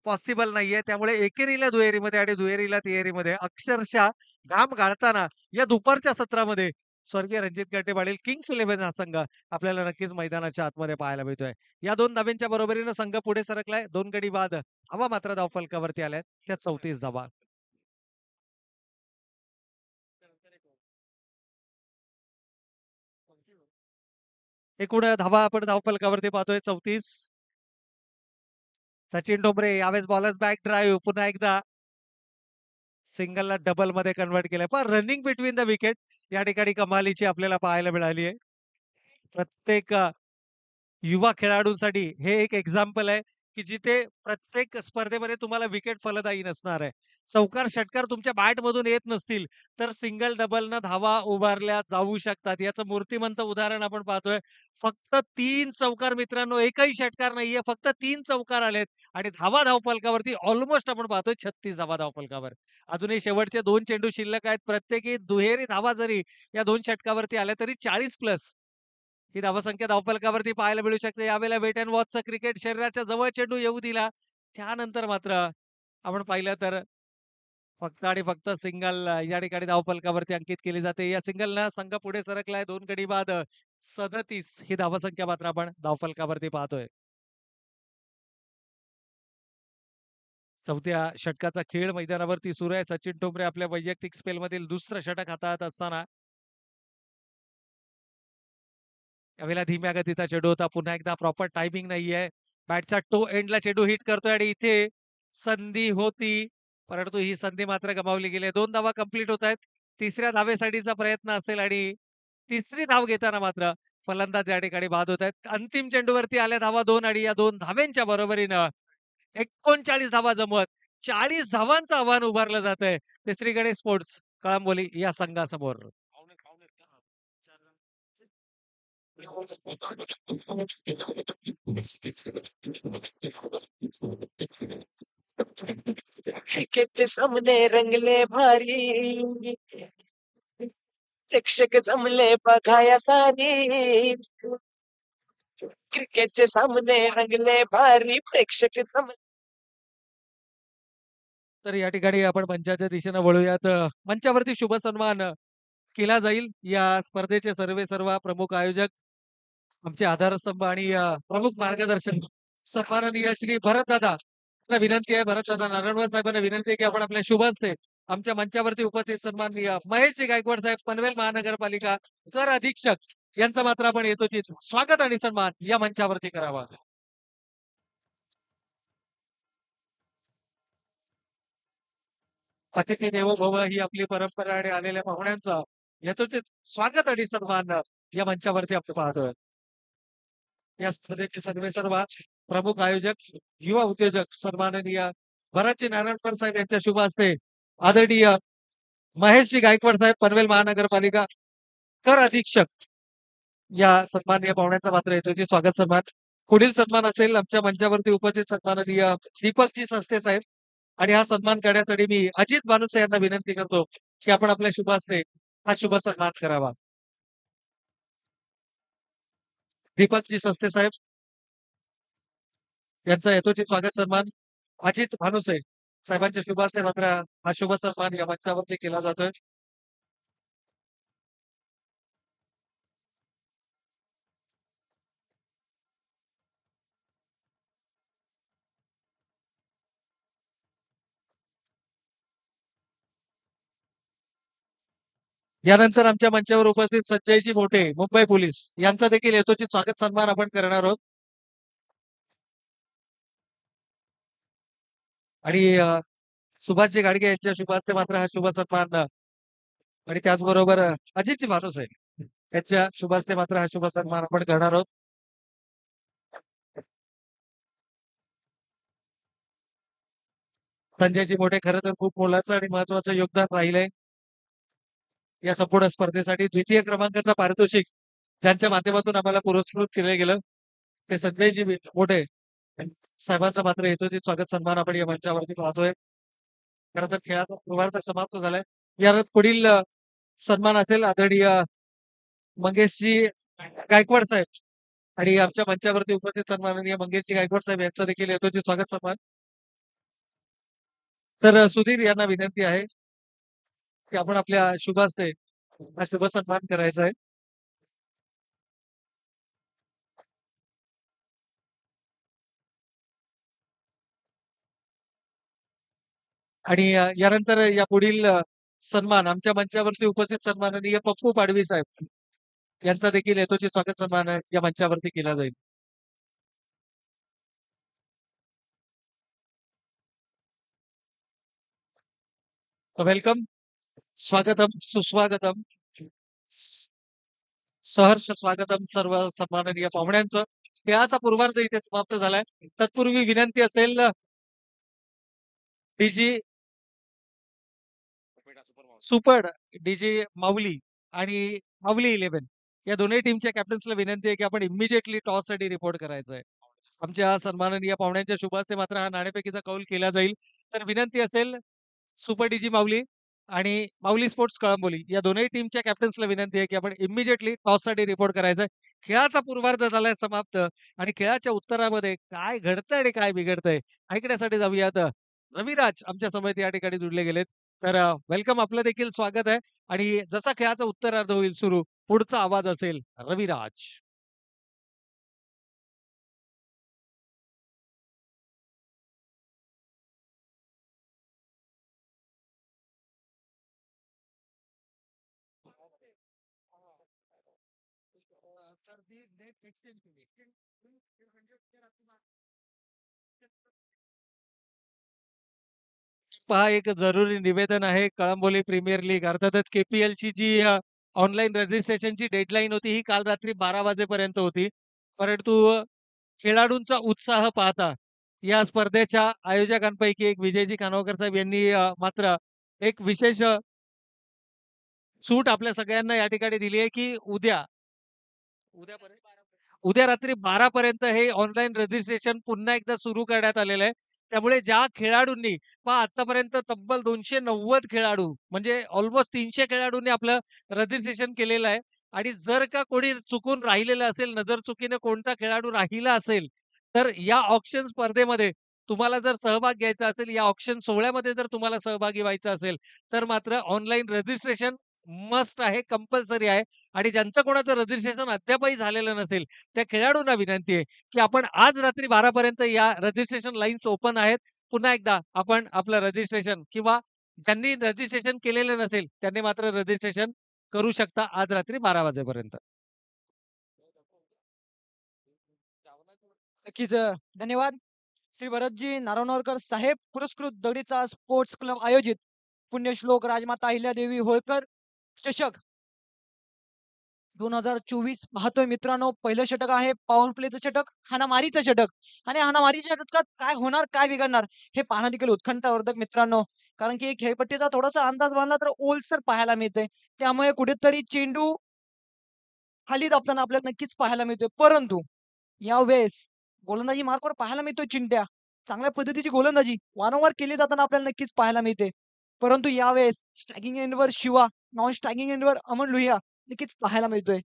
पॉसिबल नाहीये. त्यामुळे एकेरीला दुहेरीमध्ये आणि दुहेरीला तिहेरीमध्ये अक्षरशः घाम गाळताना या दुपारच्या सत्रामध्ये स्वर्गीय रणजित गर्टे पाटील किंग्स 11 हा संघ आपल्याला नक्कीच मैदानाच्या आतमध्ये पाहायला मिळतोय. या 2 धाब्यांच्या बरोबरीनं संघ पुढे सरकलाय. 2 गडी बाद धावा मात्र धावफलकावरती आल्यात. त्यात 34 धावा. एकूण धावा आपण धावफलकावरती पाहतोय 34. सचिन डोंबरे यावेळेस बॉलर्स बॅक ड्राईव्ह पुन्हा एकदा सिंगलला डबलमध्ये कन्व्हर्ट केलंय. पण रनिंग बिटवीन द विकेट या ठिकाणी कमालीची आपल्याला पाहायला मिळाली आहे. प्रत्येक युवा खेळाडूंसाठी हे एक एक्झाम्पल आहे, की जिथे प्रत्येक स्पर्धेमध्ये तुम्हाला विकेट फलदायी नसणार आहे. चौकार, षटकार तुमच्या बॅटमधून येत नसतील, तर सिंगल डबलनं धावा उभारल्या जाऊ शकतात. याचं मूर्तिमंत उदाहरण आपण पाहतोय. फक्त 3 चौकार मित्रांनो, एकही षटकार नाहीये. फक्त 3 चौकार आलेत आणि धावा धावफलकावरती ऑलमोस्ट आपण पाहतोय 36 धावा धावफलकावर. अजूनही शेवटचे 2 चेंडू शिल्लक आहेत. प्रत्येकी दुहेरी धावा जरी या 2 षटकावरती आल्या तरी 40 प्लस ही धावसंख्या धावफलकावरती पाहायला मिळू शकते. यावेळेला वेट अँड वॉचचं क्रिकेट शरीराच्या जवळ चेंडू येऊ दिला. त्यानंतर मात्र आपण पाहिलं तर फक्त आणि फक्त सिंगल या ठिकाणी धावफलकावरती अंकित केली जाते. या सिंगलनं संघ पुढे सरकलाय 2 गडी बाद 37 ही धावसंख्या मात्र आपण धावफलकावरती पाहतोय. चौथ्या षटकाचा खेळ मैदानावरती सुरू आहे. सचिन ठोंबरे आपल्या वैयक्तिक स्पेलमधील दुसरं षटक हाताळत असताना यावेळेला धीम्या गतीचा चेंडू होता. पुन्हा एकदा प्रॉपर टायमिंग नाहीये. बॅटचा टो एंडला चेंडू हिट करतोय आणि इथे संधी होती, परंतु ही संधी मात्र गमावली गेली. 2 धावा कंप्लीट होत आहेत. तिसऱ्या धावेसाठीचा प्रयत्न असेल आणि तिसरी धाव घेताना मात्र फलंदाज या ठिकाणी बाद होत आहेत. अंतिम चेंडूवरती आल्या धावा 2 आणि या 2 धावेंच्या बरोबरीनं 39 धावा जमवत 40 धावांचं आव्हान उभारलं जात आहे. तिसरीकडे स्पोर्ट्स कळंबोली या संघासमोर. क्रिकेटचे सामने रंगले भारी, प्रेक्षक जमले बघाया सारी. क्रिकेटचे सामने रंगले भारी, प्रेक्षक जमले. तर या ठिकाणी आपण मंचाच्या दिशेनं वळूयात. मंचावरती शुभ सन्मान केला जाईल. या स्पर्धेचे सर्व प्रमुख आयोजक, आमचे आधारस्तंभ आणि प्रमुख मार्गदर्शक सन्माननीय श्री भरतदादा, विनंती आहे, भरतदादा नारायणवार साहेबांना विनंती आहे की आपण आपल्या शुभ हस्ते आमच्या मंचावरती उपस्थित सन्माननीय महेशजी गायकवाड साहेब, पनवेल महानगरपालिका कर अधीक्षक यांचा मात्र आपण यथोचित स्वागत आणि सन्मान या मंचावरती करावा. अतिथी देवो भव ही आपली परंपरा आणि आलेल्या पाहुण्यांचा यथोचित स्वागत आणि सन्मान या मंचावरती आपण पाहतोय. या स्पर्धेचे सर्व प्रमुख आयोजक, युवा उद्योजक सन्माननीय भरतजी नारायणकर साहेब यांच्या शुभ हस्ते आदरणीय महेशजी गायकवाड साहेब, पनवेल महानगरपालिका कर अधीक्षक या सन्माननीय पाहुण्यांचा मात्र यथोचित स्वागत सन्मान. पुढील सन्मान असेल आमच्या मंचावरती उपस्थित सन्माननीय दीपकजी सस्ते साहेब, आणि हा सन्मान करण्यासाठी मी अजित भानुसे यांना विनंती करतो की आपण आपल्या शुभ हस्ते हा शुभ सन्मान करावा. दीपकजी सस्ते साहेब यांचा यथोचित स्वागत सन्मान अजित भानुसे साहेबांच्या शुभ हस्ते मात्र हा शुभ सन्मान या मंचावरती केला जातोय. यानंतर आमच्या मंचावर उपस्थित संजयजी मोठे, मुंबई पोलीस यांचा देखील यथोचित स्वागत सन्मान आपण करणार आहोत. आणि सुभाषजी गाडगे यांच्या शुभ हस्ते मात्र हा शुभ सन्मान आणि त्याचबरोबर अजितजी भानुसे यांच्या शुभ हस्ते मात्र हा शुभ सन्मान आपण करणार आहोत. संजयजी मोठे खरं तर खूप मोलाचं आणि महत्वाचं योगदान राहिलंय या संपूर्ण स्पर्धेसाठी. द्वितीय क्रमांकाचा पारितोषिक ज्यांच्या माध्यमातून आम्हाला पुरस्कृत केलं गेलं ते संजयजी मोठे साहेबांचा मात्र यथोचित स्वागत सन्मान आपण या मंचावरती पाहतोय. खरं तर खेळाचा पूर्वार्ध समाप्त झालाय. या पुढील सन्मान असेल आदरणीय मंगेशजी गायकवाड साहेब आणि आमच्या मंचावरती उपस्थित सन्माननीय मंगेशजी गायकवाड साहेब यांचं देखील यथोचित स्वागत सन्मान. तर सुधीर यांना विनंती आहे की आपण आपल्या शुभ हस्ते हा शुभ सन्मान करायचा आहे. आणि यानंतर या पुढील सन्मान आमच्या मंचावरती उपस्थित सन्माननीय पप्पू पाडवी साहेब यांचा देखील यथोचित स्वागत सन्मान या मंचावरती केला जाईल. वेलकम, स्वागतम, सुस्वागतम, सहर्ष स्वागतम सर्व सन्माननीय पाहुण्यांचं. खेळाचा पूर्वार्ध इथे समाप्त झालाय. तत्पूर्वी विनंती असेल डीजी सुपर, डीजी माऊली आणि माऊली 11 या दोन्ही टीमच्या कॅप्टन्सला विनंती आहे की आपण इमिजिएटली टॉस साठी रिपोर्ट करायचं आहे. आमच्या सन्माननीय पाहुण्यांच्या शुभ हस्ते मात्र हा नाणेफेकीचा कौल केला जाईल. तर विनंती असेल सुपर डीजी माऊली आणि माऊली स्पोर्ट्स कळंबोली या दोन्ही टीमच्या कॅप्टन्सला विनंती आहे की आपण इमिजिएटली टॉससाठी रिपोर्ट करायचंय. खेळाचा पूर्वार्ध झालाय समाप्त आणि खेळाच्या उत्तरामध्ये काय घडतंय आणि काय बिघडतंय ऐकण्यासाठी जाऊयात. रविराज आमच्या समवेत या ठिकाणी जुडले गेलेत. तर वेलकम, आपलं देखील स्वागत आहे. आणि जसा खेळाचा उत्तरार्ध होईल सुरू, पुढचा आवाज असेल रविराज. पहा, एक जरुरी निवेदन आहे. कळंबोली प्रीमियर लीग अर्थातच KPL ची जी ऑनलाईन रजिस्ट्रेशनची डेडलाईन होती ही काल रात्री 12 वाजेपर्यंत होती. परंतु खेळाडूंचा उत्साह पाहता या स्पर्धेच्या आयोजकांपैकी एक विजयजी खानोकर साहेब यांनी मात्र एक विशेष सूट आपल्या सगळ्यांना या ठिकाणी दिली आहे की उद्या रात्री 12 पर्यंत हे ऑनलाईन रजिस्ट्रेशन पुन्हा एकदा सुरू करण्यात आलेलं आहे. त्यामुळे ज्या खेळाडूंनी पहा आतापर्यंत तब्बल 290 खेळाडू म्हणजे ऑलमोस्ट 300 खेळाडूंनी आपलं रजिस्ट्रेशन केलेलं आहे. आणि जर का कोणी चुकून राहिलेलं असेल, नजर चुकीने कोणता खेळाडू राहिला असेल, तर या ऑक्शन स्पर्धेमध्ये तुम्हाला जर सहभाग घ्यायचा असेल, या ऑक्शन सोहळ्यामध्ये जर तुम्हाला सहभागी व्हायचं असेल, तर मात्र ऑनलाईन रजिस्ट्रेशन मस्ट आहे, कंपल्सरी आहे. आणि ज्यांचं कोणाचं रजिस्ट्रेशन अद्यापही झालेलं नसेल, त्या खेळाडूंना विनंती आहे की आपण आज रात्री 12 पर्यंत या रजिस्ट्रेशन लाईन्स ओपन आहेत. पुन्हा एकदा आपण आपलं रजिस्ट्रेशन किंवा ज्यांनी रजिस्ट्रेशन केलेलं नसेल त्यांनी मात्र रजिस्ट्रेशन करू शकता आज रात्री 12 वाजेपर्यंत. नक्कीच धन्यवाद. श्री भरतजी नारायणवरकर साहेब पुरस्कृत दगडीचा स्पोर्ट्स क्लब आयोजित पुण्यश्लोक राजमाता अहिल्यादेवी होळकर चषक 2024 पाहतोय मित्रांनो. पहिलं षटक आहे पॉवर प्लेचं षटक, हाणामारीचं षटक. आणि हाणामारीच्या षटकात काय होणार, काय बिघडणार हे पाहणं देखील उत्कंठावर्धक मित्रांनो. कारण की खेळपट्टीचा थोडासा अंदाज बांधला तर ओलसर पाहायला मिळते. त्यामुळे कुठेतरी चेंडू खाली दाबताना आपल्याला नक्कीच पाहायला मिळतोय. परंतु यावेळेस गोलंदाजी मार्कवर पाहायला मिळतोय चिंट्या. चांगल्या पद्धतीची गोलंदाजी वारंवार केली जाताना आपल्याला नक्कीच पाहायला मिळते. परंतु यावेळेस स्ट्रायकिंग एंडवर शिवा, नॉन स्ट्रायकिंग एंडवर अमन लुहिया नक्कीच पाहायला मिळतोय.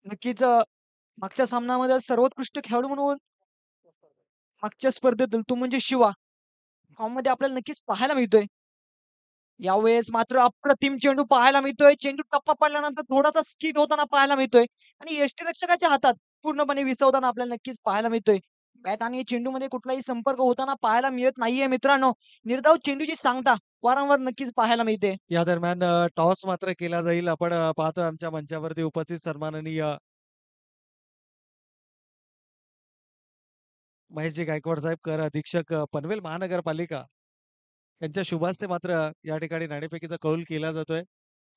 नक्कीच मागच्या सामन्यामध्ये सर्वोत्कृष्ट खेळाडू म्हणून मागच्या स्पर्धेतील तो म्हणजे शिवा फॉर्म मध्ये आपल्याला नक्कीच पाहायला मिळतोय. यावेळेस मात्र अप्रतिम चेंडू पाहायला मिळतोय. चेंडू टप्पा पडल्यानंतर थोडासा स्किट होताना पाहायला मिळतोय आणि यष्टीरक्षकाच्या हातात पूर्णपणे विसवताना आपल्याला नक्कीच पाहायला मिळतोय. बॅट आणि चेंडू मध्ये कुठलाही संपर्क होताना पाहायला मिळत नाहीये मित्रांनो. निर्धाव चेंडूची सांगता वारंवार नक्कीच पाहायला मिळते. या दरम्यान टॉस मात्र केला जाईल. आपण पाहतोय आमच्या मंचावरती उपस्थित सन्माननीय महेशजी गायकवाड साहेब, कर अधीक्षक पनवेल महानगरपालिका यांच्या शुभास्ते मात्र या ठिकाणी नाणेफेकीचा कौल केला जातोय.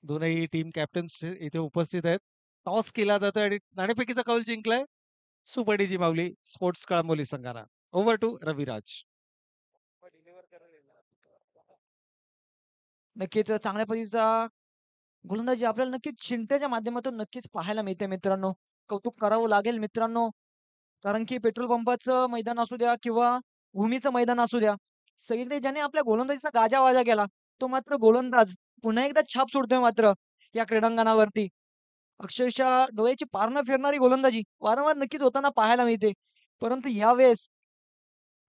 दोनही टीम कॅप्टन्स इथे उपस्थित आहेत. टॉस केला जातोय आणि नाणेफेकीचा कौल जिंकलाय super DG Mauli sports Kalamboli संघानं. Over to Raviraj. नक्कीच चांगल्या पद्धतीचा गोलंदाजी आपल्याला नक्कीच चिंट्याच्या माध्यमातून नक्कीच पाहायला मिळते मित्रांनो. कौतुक करावं लागेल मित्रांनो. कारण की पेट्रोल पंपाचं मैदान असू द्या किंवा भूमीचं मैदान असू द्या, सगळीकडे ज्याने आपल्या गोलंदाजीचा गाजावाजा केला तो मात्र गोलंदाज पुन्हा एकदा छाप सोडतोय मात्र या क्रीडांगणावरती. अक्षरशः डोळ्याची पारणं फिरणारी गोलंदाजी वारंवार नक्कीच होताना पाहायला मिळते. परंतु यावेळेस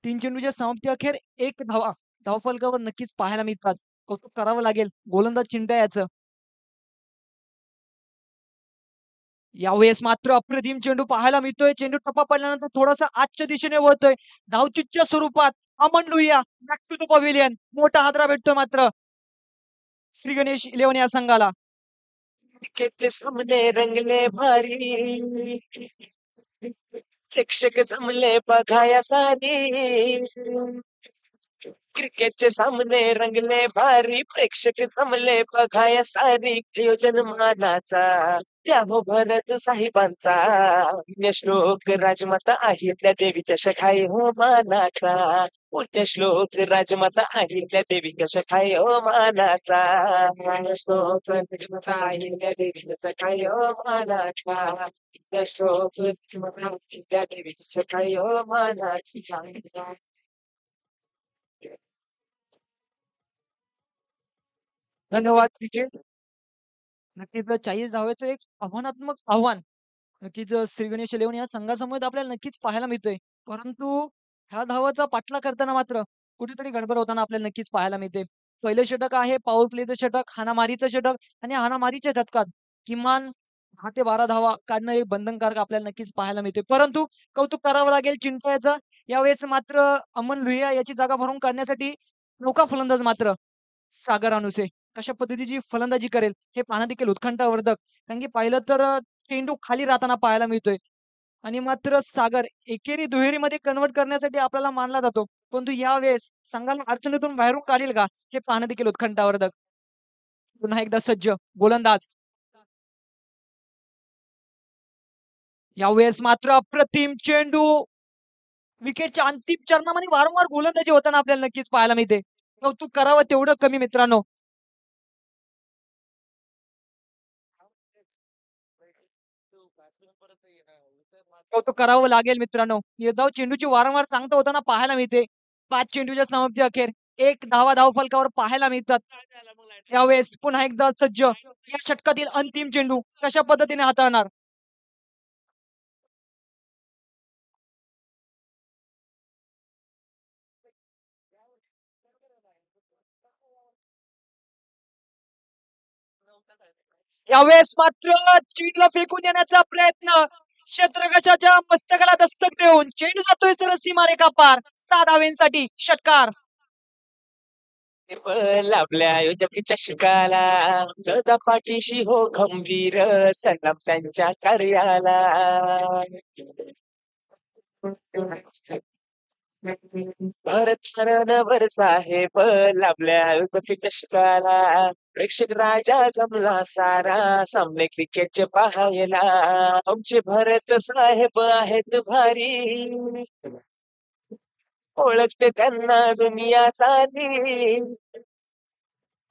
3 चेंडूच्या समाप्ती अखेर 1 धावा धावफलकावर नक्कीच पाहायला मिळतात. कौतुक करावं लागेल गोलंदाज चिंट्या याचं. यावेळेस मात्र अप्रतिम चेंडू पाहायला मिळतोय. चेंडू टप्पा पडल्यानंतर थोडासा आजच्या दिशेने वळतोय. धावचीच्या स्वरूपात Aman Luhiya back to the pavilion. मोठा हादरा भेटतोय मात्र श्री गणेश 11 या संघाला. के सामने रंगले भारी प्रेक्षक जमले बघाया सारी क्रिकेटचे सामने रंगले भारी प्रेक्षक जमले बघाया सारी नियोजन मानाचा त्या हो भरत साहेबांचा पुण्यश्लोक राजमाता अहिल्या देवीच्या सखाई हो मानाचा पुण्यश्लोक राजमाता अहिल्या देवीच्या सखाई हो मानाचा पुण्यश्लोक राजमाता अहिल्या देवीच्या सखाई हो मानाचा पुण्यश्लोक राजमाता अहिल्या देवीच्या सखाई हो मानाचा. धन्यवाद विजय. नक्कीच 40 धावेचं एक आव्हानात्मक आव्हान नक्कीच श्री गणेश इलेव्हन या संघासमोर आपल्याला नक्कीच पाहायला मिळतोय. परंतु ह्या धावाचा पाठलाग करताना मात्र कुठेतरी गडबड होताना आपल्याला नक्कीच पाहायला मिळते. पहिलं षटक आहे पॉवर प्लेचं षटक, हाणामारीचं षटक आणि हाणामारीच्या षटकात किमान 10 ते 12 धावा काढणं हे बंधनकारक आपल्याला नक्कीच पाहायला मिळते. परंतु कौतुक करावं लागेल चिंता याचं. यावेळेस मात्र अमन लुहिया याची जागा भरून काढण्यासाठी नौका फलंदाज मात्र सागर अनुसे कशा पद्धतीची फलंदाजी करेल हे पाहणं देखील उत्कंठावर्धक. कारण की पाहिलं तर चेंडू खाली राहताना पाहायला मिळतोय आणि मात्र सागर एकेरी दुहेरीमध्ये कन्वर्ट करण्यासाठी आपल्याला मानला जातो. परंतु यावेळेस संघाला अडचणीतून बाहेरून काढेल का हे पाहणं देखील उत्कंठावर्धक. पुन्हा एकदा सज्ज गोलंदाज. यावेळेस मात्र अप्रतिम चेंडू विकेटच्या अंतिम चरणामध्ये वारंवार गोलंदाजी होताना आपल्याला नक्कीच पाहायला मिळते. कौतुक करावं तेवढं कमी मित्रांनो. कौतुक करावं लागेल मित्रांनो. निर्धाव चेंडूची वारंवार सांगता होताना पाहायला मिळते. 5 चेंडूच्या समाप्ती अखेर 1 धाव फलकावर पाहायला मिळतात. यावेळेस पुन्हा एकदा सज्ज या षटकातील अंतिम चेंडू कशा पद्धतीने हाताळणार. यावेळेस मात्र चेंडूला फेकून देण्याचा प्रयत्न क्षेत्ररक्षकाच्या मस्तकाला दस्तक देऊन चेंडू जातोय सरळ सीमारेखा पार. 6 धावेंसाठी षटकार. लाभल्या आयोजकीच्या शिकाला जदा पाठीशी हो खंबीर सलाम त्यांच्या कार्याला. भरत शरणवर साहेब लाभल्या आयोजकीच्या शिकाला प्रेक्षक राजा जमला सारा सामने क्रिकेटचे पाहायला. आमचे भरत साहेब आहेत भारी ओळखते त्यांना दुनिया सारी.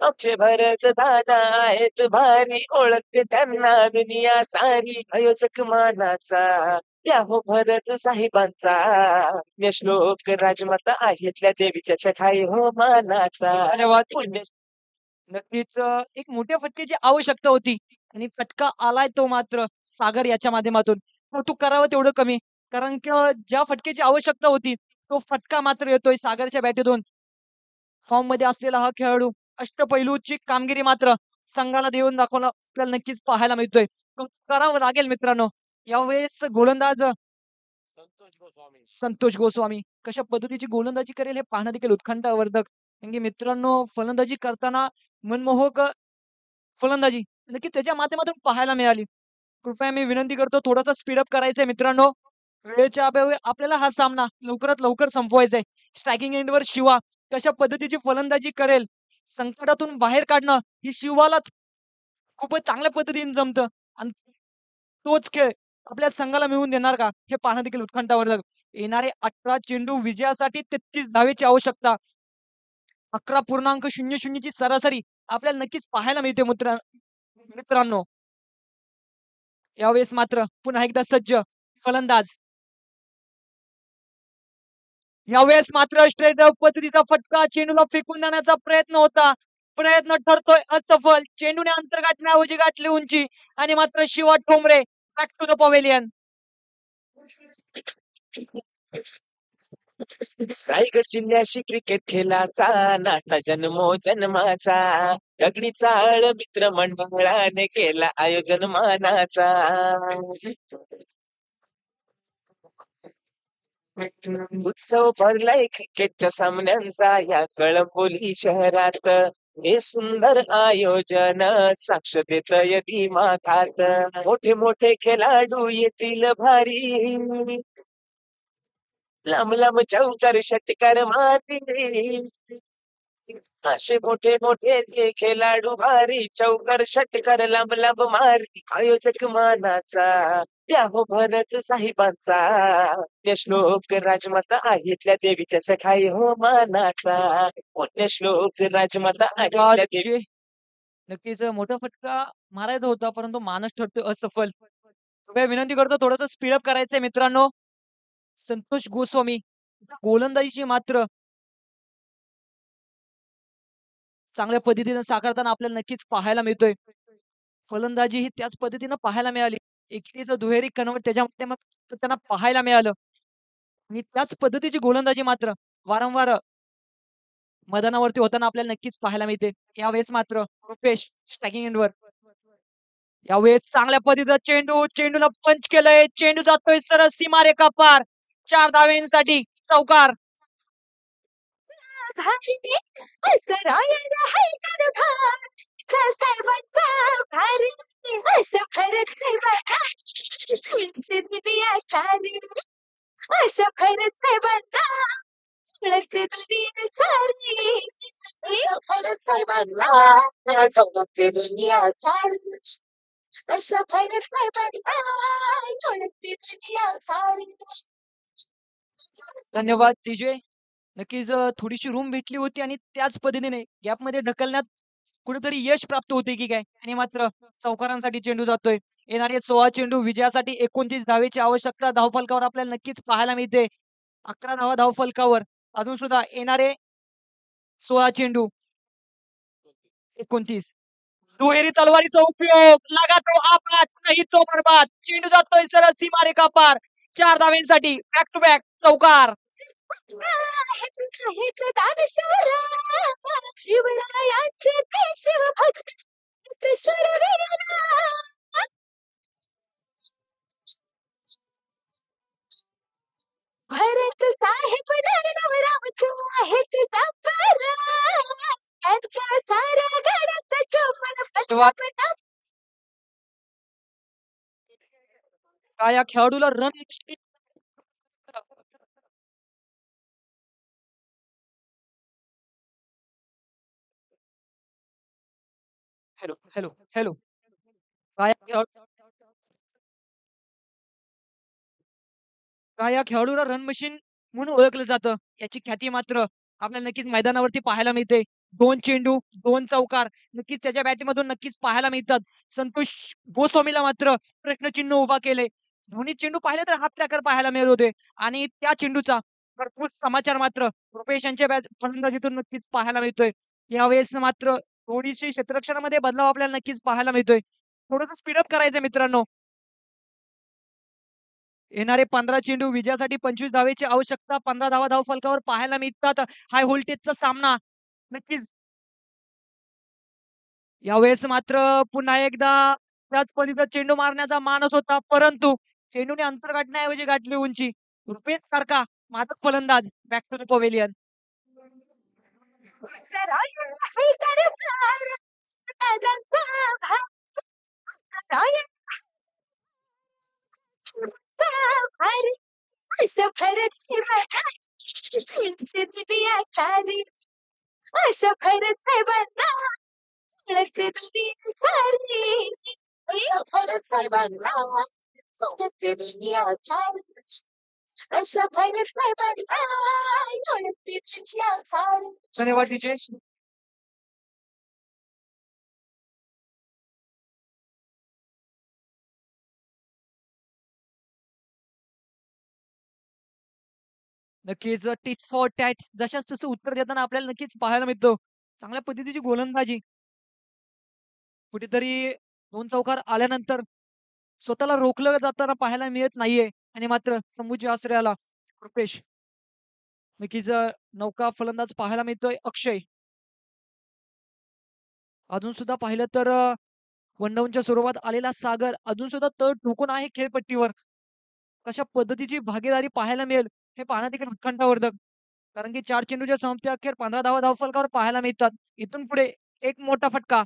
आमचे भरत दादा आहेत भारी ओळखते त्यांना दुनिया सारी. आयोजक मानाचा त्या हो भरत साहेबांचा श्लोक राजमाता आहेतल्या देवीच्या सखाई हो मानाचा. धन्यवाद. पुण्य नक्कीच एक मोठ्या फटकेची आवश्यकता होती आणि फटका आलाय तो मात्र सागर याच्या माध्यमातून. कौतुक करावं तेवढं कमी. कारण की ज्या फटकेची आवश्यकता होती तो फटका मात्र येतोय सागरच्या बॅटीतून. फॉर्म मध्ये असलेला हा खेळाडू अष्टपैलूची कामगिरी मात्र संघाला देऊन दाखवणं आपल्याला नक्कीच पाहायला मिळतोय. कौतुक करावं लागेल मित्रांनो. यावेळेस गोलंदाज संतोष गोस्वामी कशा पद्धतीची गोलंदाजी करेल हे पाहणं देखील उत्कंठावर्धक. कारण की मित्रांनो फलंदाजी करताना मनमोहक फलंदाजी नक्की त्याच्या माध्यमातून पाहायला मिळाली. कृपया मी विनंती करतो थोडासा स्पीडअप करायचंय मित्रांनो. वेळेच्या अभावी आपल्याला हा सामना लवकरात लवकर संपवायचा आहे. स्ट्रायकिंग एंडवर शिवा कशा पद्धतीची फलंदाजी करेल संकटातून बाहेर काढणं ही शिवाला खूपच चांगल्या पद्धतीने जमतं आणि तोच खेळ आपल्या संघाला मिळवून देणार का हे पाहणं देखील उत्कंठावर्धक. येणारे 18 चेंडू विजयासाठी 33 धावेची आवश्यकता. 11.00 ची सरासरी आपल्याला नक्कीच पाहायला मिळते मित्रांनो. यावेळेस मात्र पुन्हा एकदा सज्ज फलंदाज. यावेळेस मात्र स्ट्रेट पद्धतीचा फटका चेंडूला फेकून देण्याचा प्रयत्न होता. प्रयत्न ठरतोय असफल. चेंडूने अंतर गाठण्याऐवजी गाठली उंची आणि मात्र Shiva Thombre back to the pavilion. Raigad जिल्ह्याशी क्रिकेट खेळाचा नाटा जन्मो जन्माचा दगडी चाळ मित्र मंडळाने केला आयोजन मानाचा. उत्सव भरलाय क्रिकेटच्या सामन्यांचा या कळंबोली शहरात. हे सुंदर आयोजन साक्ष देत यदी माखात. मोठे मोठे खेळाडू येतील भारी लांब लांब चौकार षटकार मारली असे मोठे मोठे ते खेळाडू भारी चौकार षटकार लांब लांब मारी आयोजक मानाचा त्या हो भरत साहेबांचा त्या श्लोक राजमाता आहेतल्या देवीच्या सखाई हो मानाचा मोठ्या श्लोक राजमाता आहेतल्या देवी जे नक्कीच मोठा फटका मारायचा होता परंतु मानस ठरतो असफल. कृपया विनंती करतो थोडंसं स्पीडअप करायचंय मित्रांनो. संतोष गोस्वामी गोलंदाजीची मात्र चांगल्या पद्धतीने साकारताना आपल्याला नक्कीच पाहायला मिळतोय. फलंदाजी ही त्याच पद्धतीनं पाहायला मिळाली. एकटीचं दुहेरी कन्व्हर्ट त्याच्यामध्ये मग त्यांना पाहायला मिळालं आणि त्याच पद्धतीची गोलंदाजी मात्र वारंवार मैदानावरती होताना आपल्याला नक्कीच पाहायला मिळते. यावेळेस मात्र रुपेश स्ट्रायकिंग एंडवर यावेळेस चांगल्या पद्धतीचा चेंडूला पंच केलंय. चेंडू जातोय सरळ सीमारेखा पार 4 धाव्यांसाठी चौकार. भाषिते असं रायाला है कारभार सर्वांचा भारी असं खरंच आहे बघा तुमची दुनिया सारी असं खरंच आहे बघा ओळखते दुनिया सारी असं खरंच आहे बघा ओळखते दुनिया सारी असं खरंच आहे बघा ओळखते दुनिया सारी. धन्यवाद तिजय. नक्कीच थोडीशी रूम भेटली होती आणि त्याच पद्धतीने गॅपमध्ये ढकलण्यात कुठेतरी यश प्राप्त होते की काय आणि मात्र चौकारांसाठी चेंडू जातोय. येणारे 16 चेंडू विजयासाठी 29 धावेची आवश्यकता धावफलकावर आपल्याला नक्कीच पाहायला मिळते. 11 धावा धावफलकावर अजून सुद्धा येणारे 16 चेंडू 29. दुहेरी तलवारीचा उपयोग लागा तो आबाद नाही तो बरबाद. चेंडू जातोय सरळ सीमारेखा पार 4 धाव्यांसाठी बॅक टू बॅक चौकार. शिवरायांचे ते शिवभक्त शूरवीरा भरत साहेब नवरामचं आहेत जपार त्यांच्या साऱ्या घरात चोपन पटापटा या खेळाडूला रन हॅलो हॅलो हॅलो या खेळाडूला रन मशीन म्हणून ओळखलं जातं. याची ख्याती मात्र आपल्याला नक्कीच मैदानावरती पाहायला मिळते. 2 चेंडू 2 चौकार नक्कीच त्याच्या बॅटमधून नक्कीच पाहायला मिळतात. संतोष गोस्वामीला मात्र प्रश्नचिन्ह उभा केले. दोन्ही चेंडू पाहिले तर हाफ ट्रॅकर पाहायला मिळत होते आणि त्या चेंडूचा भरपूर समाचार मात्र रुपेश यांच्या फलंदाजीतून नक्कीच पाहायला मिळतोय. यावेळेस मात्र थोडीशी क्षेत्ररक्षणामध्ये बदलाव आपल्याला नक्कीच पाहायला मिळतोय. थोडंसं स्पीडअप करायचं मित्रांनो. येणारे 15 चेंडू विजयासाठी 25 धावेची आवश्यकता 15 धावा धावफलकावर पाहायला मिळतात. हाय व्होल्टेजचा सामना नक्कीच यावेळेस मात्र पुन्हा एकदा त्याच पद्धतीचा चेंडू मारण्याचा मानस होता परंतु चेंडूने अंतर गाठण्याऐवजी गाठली उंची. रुपेश सारखा मादक फलंदाज बॅक टू द पवेलियन. असं खरंच आहे बघा तुमची दुनिया सारी असं खरंच आहे बघा ओळखते दुनिया सारी असं खरंच आहे बघा ओळखते दुनिया सारी असं खरंच आहे बघा ओळखते दुनिया सारी. धन्यवाद तिचे. नक्कीच टिच फॉर टॅच जशाच तसं उत्तर देताना आपल्याला नक्कीच पाहायला मिळतं. चांगल्या पद्धतीची गोलंदाजी. कुठेतरी 2 चौकार आल्यानंतर स्वतःला रोखलं जाताना पाहायला मिळत नाहीये आणि मात्र समुज्ज आश्रयाला रुपेश नक्कीच नौका फलंदाज पाहायला मिळतोय अक्षय. अजून सुद्धा पाहिलं तर वन डाऊनच्या स्वरूपात आलेला सागर अजून सुद्धा तळ ठोकून आहे खेळपट्टीवर. कशा पद्धतीची भागीदारी पाहायला मिळेल हे पाहणं देखील उत्कंठावर्धक. कारण की 4 चेंडूच्या समाप्ती अखेर 15 धावा धावफलकावर पाहायला मिळतात. इथून पुढे एक मोठा फटका.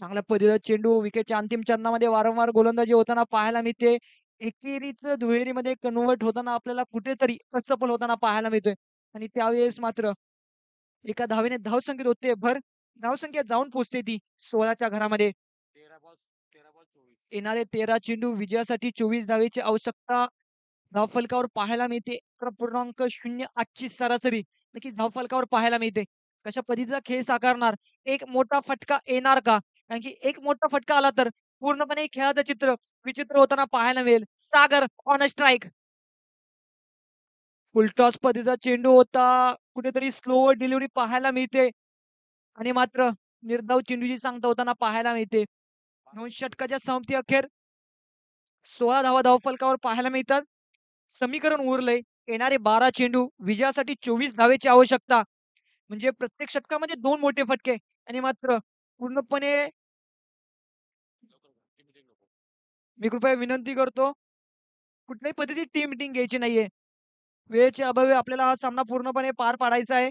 चांगल्या पद्धतीचा चेंडू विकेटच्या अंतिम चरणामध्ये वारंवार गोलंदाजी होताना पाहायला मिळते. एकेरीचं दुहेरीमध्ये कन्व्हर्ट होताना आपल्याला कुठेतरी असफल होताना पाहायला मिळतोय. आणि त्यावेळेस मात्र एका धावेने धावसंख्येत होते भर. धावसंख्या जाऊन पोहोचते ती 16च्या घरामध्ये. येणारे 13 चेंडू विजयासाठी 24 धावेची आवश्यकता धावफलकावर पाहायला मिळते. 11.08 ची सरासरी नक्कीच धावफलकावर पाहायला मिळते. कशा पद्धतीचा खेळ साकारणार, एक मोठा फटका येणार का? कारण की एक मोठा फटका आला तर पूर्णपणे खेळाचं चित्र विचित्र होताना पाहायला मिळेल. सागर ऑन अ स्ट्राईक. फुलटॉस पद्धतीचा चेंडू होता. कुठेतरी स्लोवर डिलिव्हरी पाहायला मिळते. आणि मात्र निर्धाव चेंडूची सांगता होताना पाहायला मिळते. 9 षटकाच्या समाप्ती अखेर 16 धावा धावफलकावर पाहायला मिळतात. समीकरण उरलंय येणारे 12 चेंडू विजयासाठी 24 धावेची आवश्यकता. म्हणजे प्रत्येक षटकामध्ये 2 मोठे फटके. आणि मात्र पूर्णपणे मी कृपया विनंती करतो, कुठल्याही पद्धतीची टीम मिटिंग घ्यायची नाहीये. वेळेच्या अभावी आपल्याला हा सामना पूर्णपणे पार पाडायचा आहे.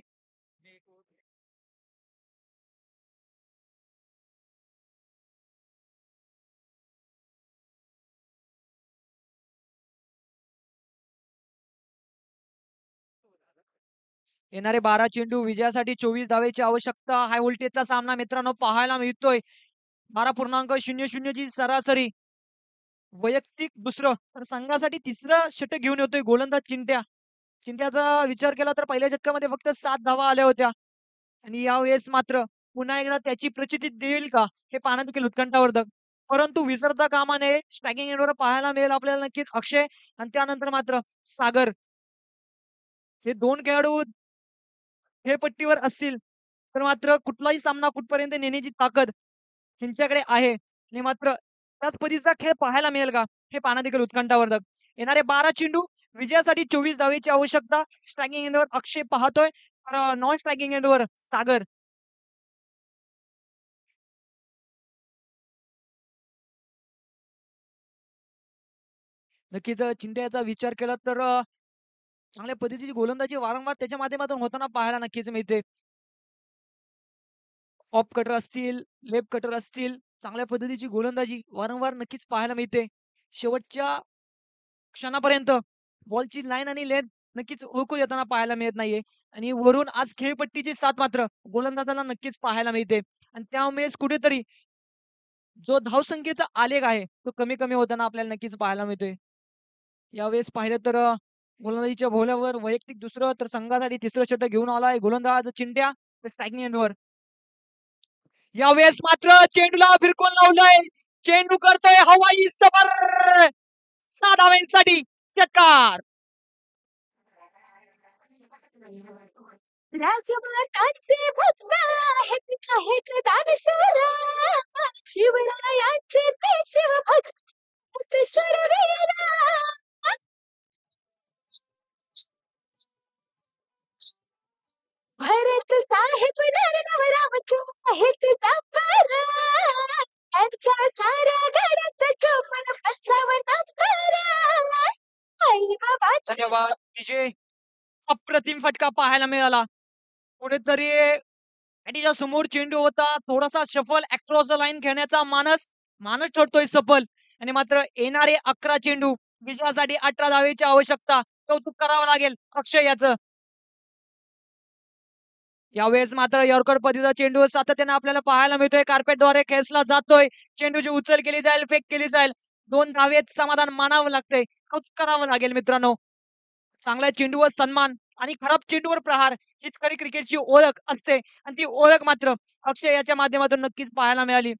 येणारे 12 चेंडू विजयासाठी 24 धावेची आवश्यकता. हाय व्होल्टेजचा सामना मित्रांनो पाहायला मिळतोय. 12.00 ची सरासरी. वैयक्तिक दुसरं तर संघासाठी तिसरं षटक घेऊन येतोय गोलंदाज चिंट्या. चिंट्याचा विचार केला तर पहिल्या षटकामध्ये फक्त 7 धावा आल्या होत्या. आणि यावेळेस मात्र पुन्हा एकदा त्याची प्रचिती देईल का हे पाहणं देखील उत्कंठावर्धक. परंतु विसरता कामा नये. स्ट्रायकिंग एंडवर पाहायला मिळेल आपल्याला नक्कीच अक्षय आणि त्यानंतर मात्र सागर. हे 2 खेळाडू खेळपट्टीवर असतील तर मात्र कुठलाही सामना कुठपर्यंत नेण्याची ताकद ह्यांच्याकडे आहे. आणि मात्र त्याच पद्धतीचा खेळ पाहायला मिळेल का हे पाहणं देखील उत्कंठावर्धक. येणारे 12 चेंडू विजयासाठी 24 धावेची आवश्यकता. स्ट्रायकिंग एंडवर अक्षय पाहतोय तर नॉन स्ट्रायकिंग एंडवर सागर. नक्कीच चिंट्याचा विचार केला तर चांगल्या पद्धतीची गोलंदाजी वारंवार त्याच्या माध्यमातून होताना पाहायला नक्कीच मिळते. ऑफ कटर असतील, लेफ्ट कटर असतील, चांगल्या पद्धतीची गोलंदाजी वारंवार नक्कीच पाहायला मिळते. शेवटच्या क्षणापर्यंत बॉलची लाईन आणि लेंथ नक्कीच ओळखू येताना पाहायला मिळत नाहीये. आणि वरून आज खेळपट्टीची साथ मात्र गोलंदाजाला नक्कीच पाहायला मिळते. आणि त्यामुळेच कुठेतरी जो धावसंख्येचा आलेख आहे तो कमी कमी होताना आपल्याला नक्कीच पाहायला मिळतोय. यावेळेस पाहिलं तर गोलंदाजीच्या भोवल्यावर वैयक्तिक दुसरं तर संघासाठी तिसरं षटक घेऊन आलाय गोलंदाज चिंट्या तर स्ट्रायकिंग एंडवर. यावेळेस मात्र चेंडूला फिरकून लावलाय. चेंडू करतोय हवाई सफर. 6 धावांसाठी षटकार. राजमातांचे भक्त आहेत आहेत दानशूरा. शिवरायांचे ते शिवभक्त शूरवीरा. भरत साहेब नरनवरावचे आहेत जब्बारा. त्यांच्या साऱ्या गडात चोपन 55 तारा. आई बाबा धन्यवाद विजय. अप्रतिम फटका पाहायला मिळाला. कुठेतरी त्याच्या समोर चेंडू होता. थोडासा शफल अक्रॉस द लाईन खेळण्याचा मानस मानस ठरतोय सफल. आणि मात्र येणारे 11 चेंडू विजयासाठी 18 धावेची आवश्यकता. कौतुक करावं लागेल अक्षय याचं. यावेळेस मात्र यॉर्कर पद्धतीचा चेंडू सातत्याने आपल्याला पाहायला मिळतोय. कार्पेटद्वारे खेचला जातोय. चेंडूची उचल केली जाईल, फेक केली जाईल. 2 धावेत समाधान मानावं लागतंय. कौतुक करावं लागेल मित्रांनो. चांगल्या चेंडूवर सन्मान आणि खराब चेंडूवर प्रहार हीच खरी क्रिकेटची ओळख असते. आणि ती ओळख मात्र अक्षय याच्या माध्यमातून नक्कीच पाहायला मिळाली.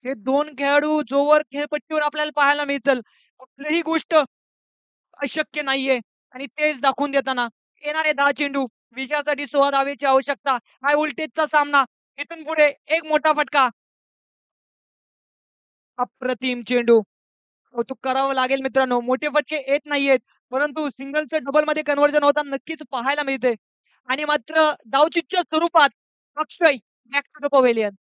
हे 2 खेळाडू जोवर खेळपट्टीवर आपल्याला पाहायला मिळतील कुठलीही गोष्ट अशक्य नाहीये. आणि तेच दाखवून देताना येणारे 10 चेंडू विजयासाठी 16 धावेची आवश्यकता. हाय व्होल्टेजचा सामना. इथून पुढे एक मोठा फटका. अप्रतिम चेंडू. कौतुक करावं लागेल मित्रांनो. मोठे फटके येत नाहीयेत परंतु सिंगलचं डबल मध्ये कन्व्हर्जन होताना नक्कीच पाहायला मिळते. आणि मात्र डावचितच्या स्वरूपात अक्षय बॅक टू द पवेलियन.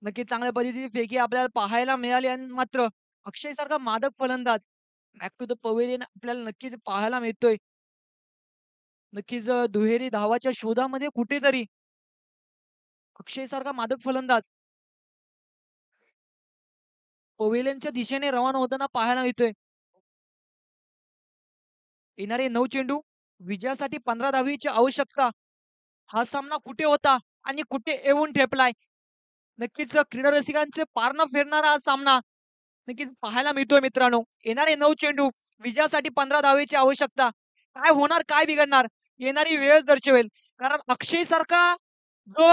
नक्कीच चांगल्या पद्धतीची फेकी आपल्याला पाहायला मिळाली. आणि मात्र अक्षय सारखा मादक फलंदाज बॅक टू द पवेलियन आपल्याला नक्कीच पाहायला मिळतोय. नक्कीच दुहेरी धावाच्या शोधामध्ये कुठेतरी अक्षय सारखा मादक फलंदाज पवेलियनच्या दिशेने रवाना होताना पाहायला मिळतोय. येणारे 9 चेंडू विजयासाठी 15 धावेची आवश्यकता. हा सामना कुठे होता आणि कुठे येऊन ठेपलाय? नक्कीच क्रीडा रसिकांचे पारणं फिरणारा हा सामना नक्कीच पाहायला मिळतोय मित्रांनो. येणारे 9 चेंडू विजयासाठी 15 धावेची आवश्यकता. काय होणार, काय बिघडणार? येणारी वेळच दर्शवेल. कारण अक्षय सारखा जो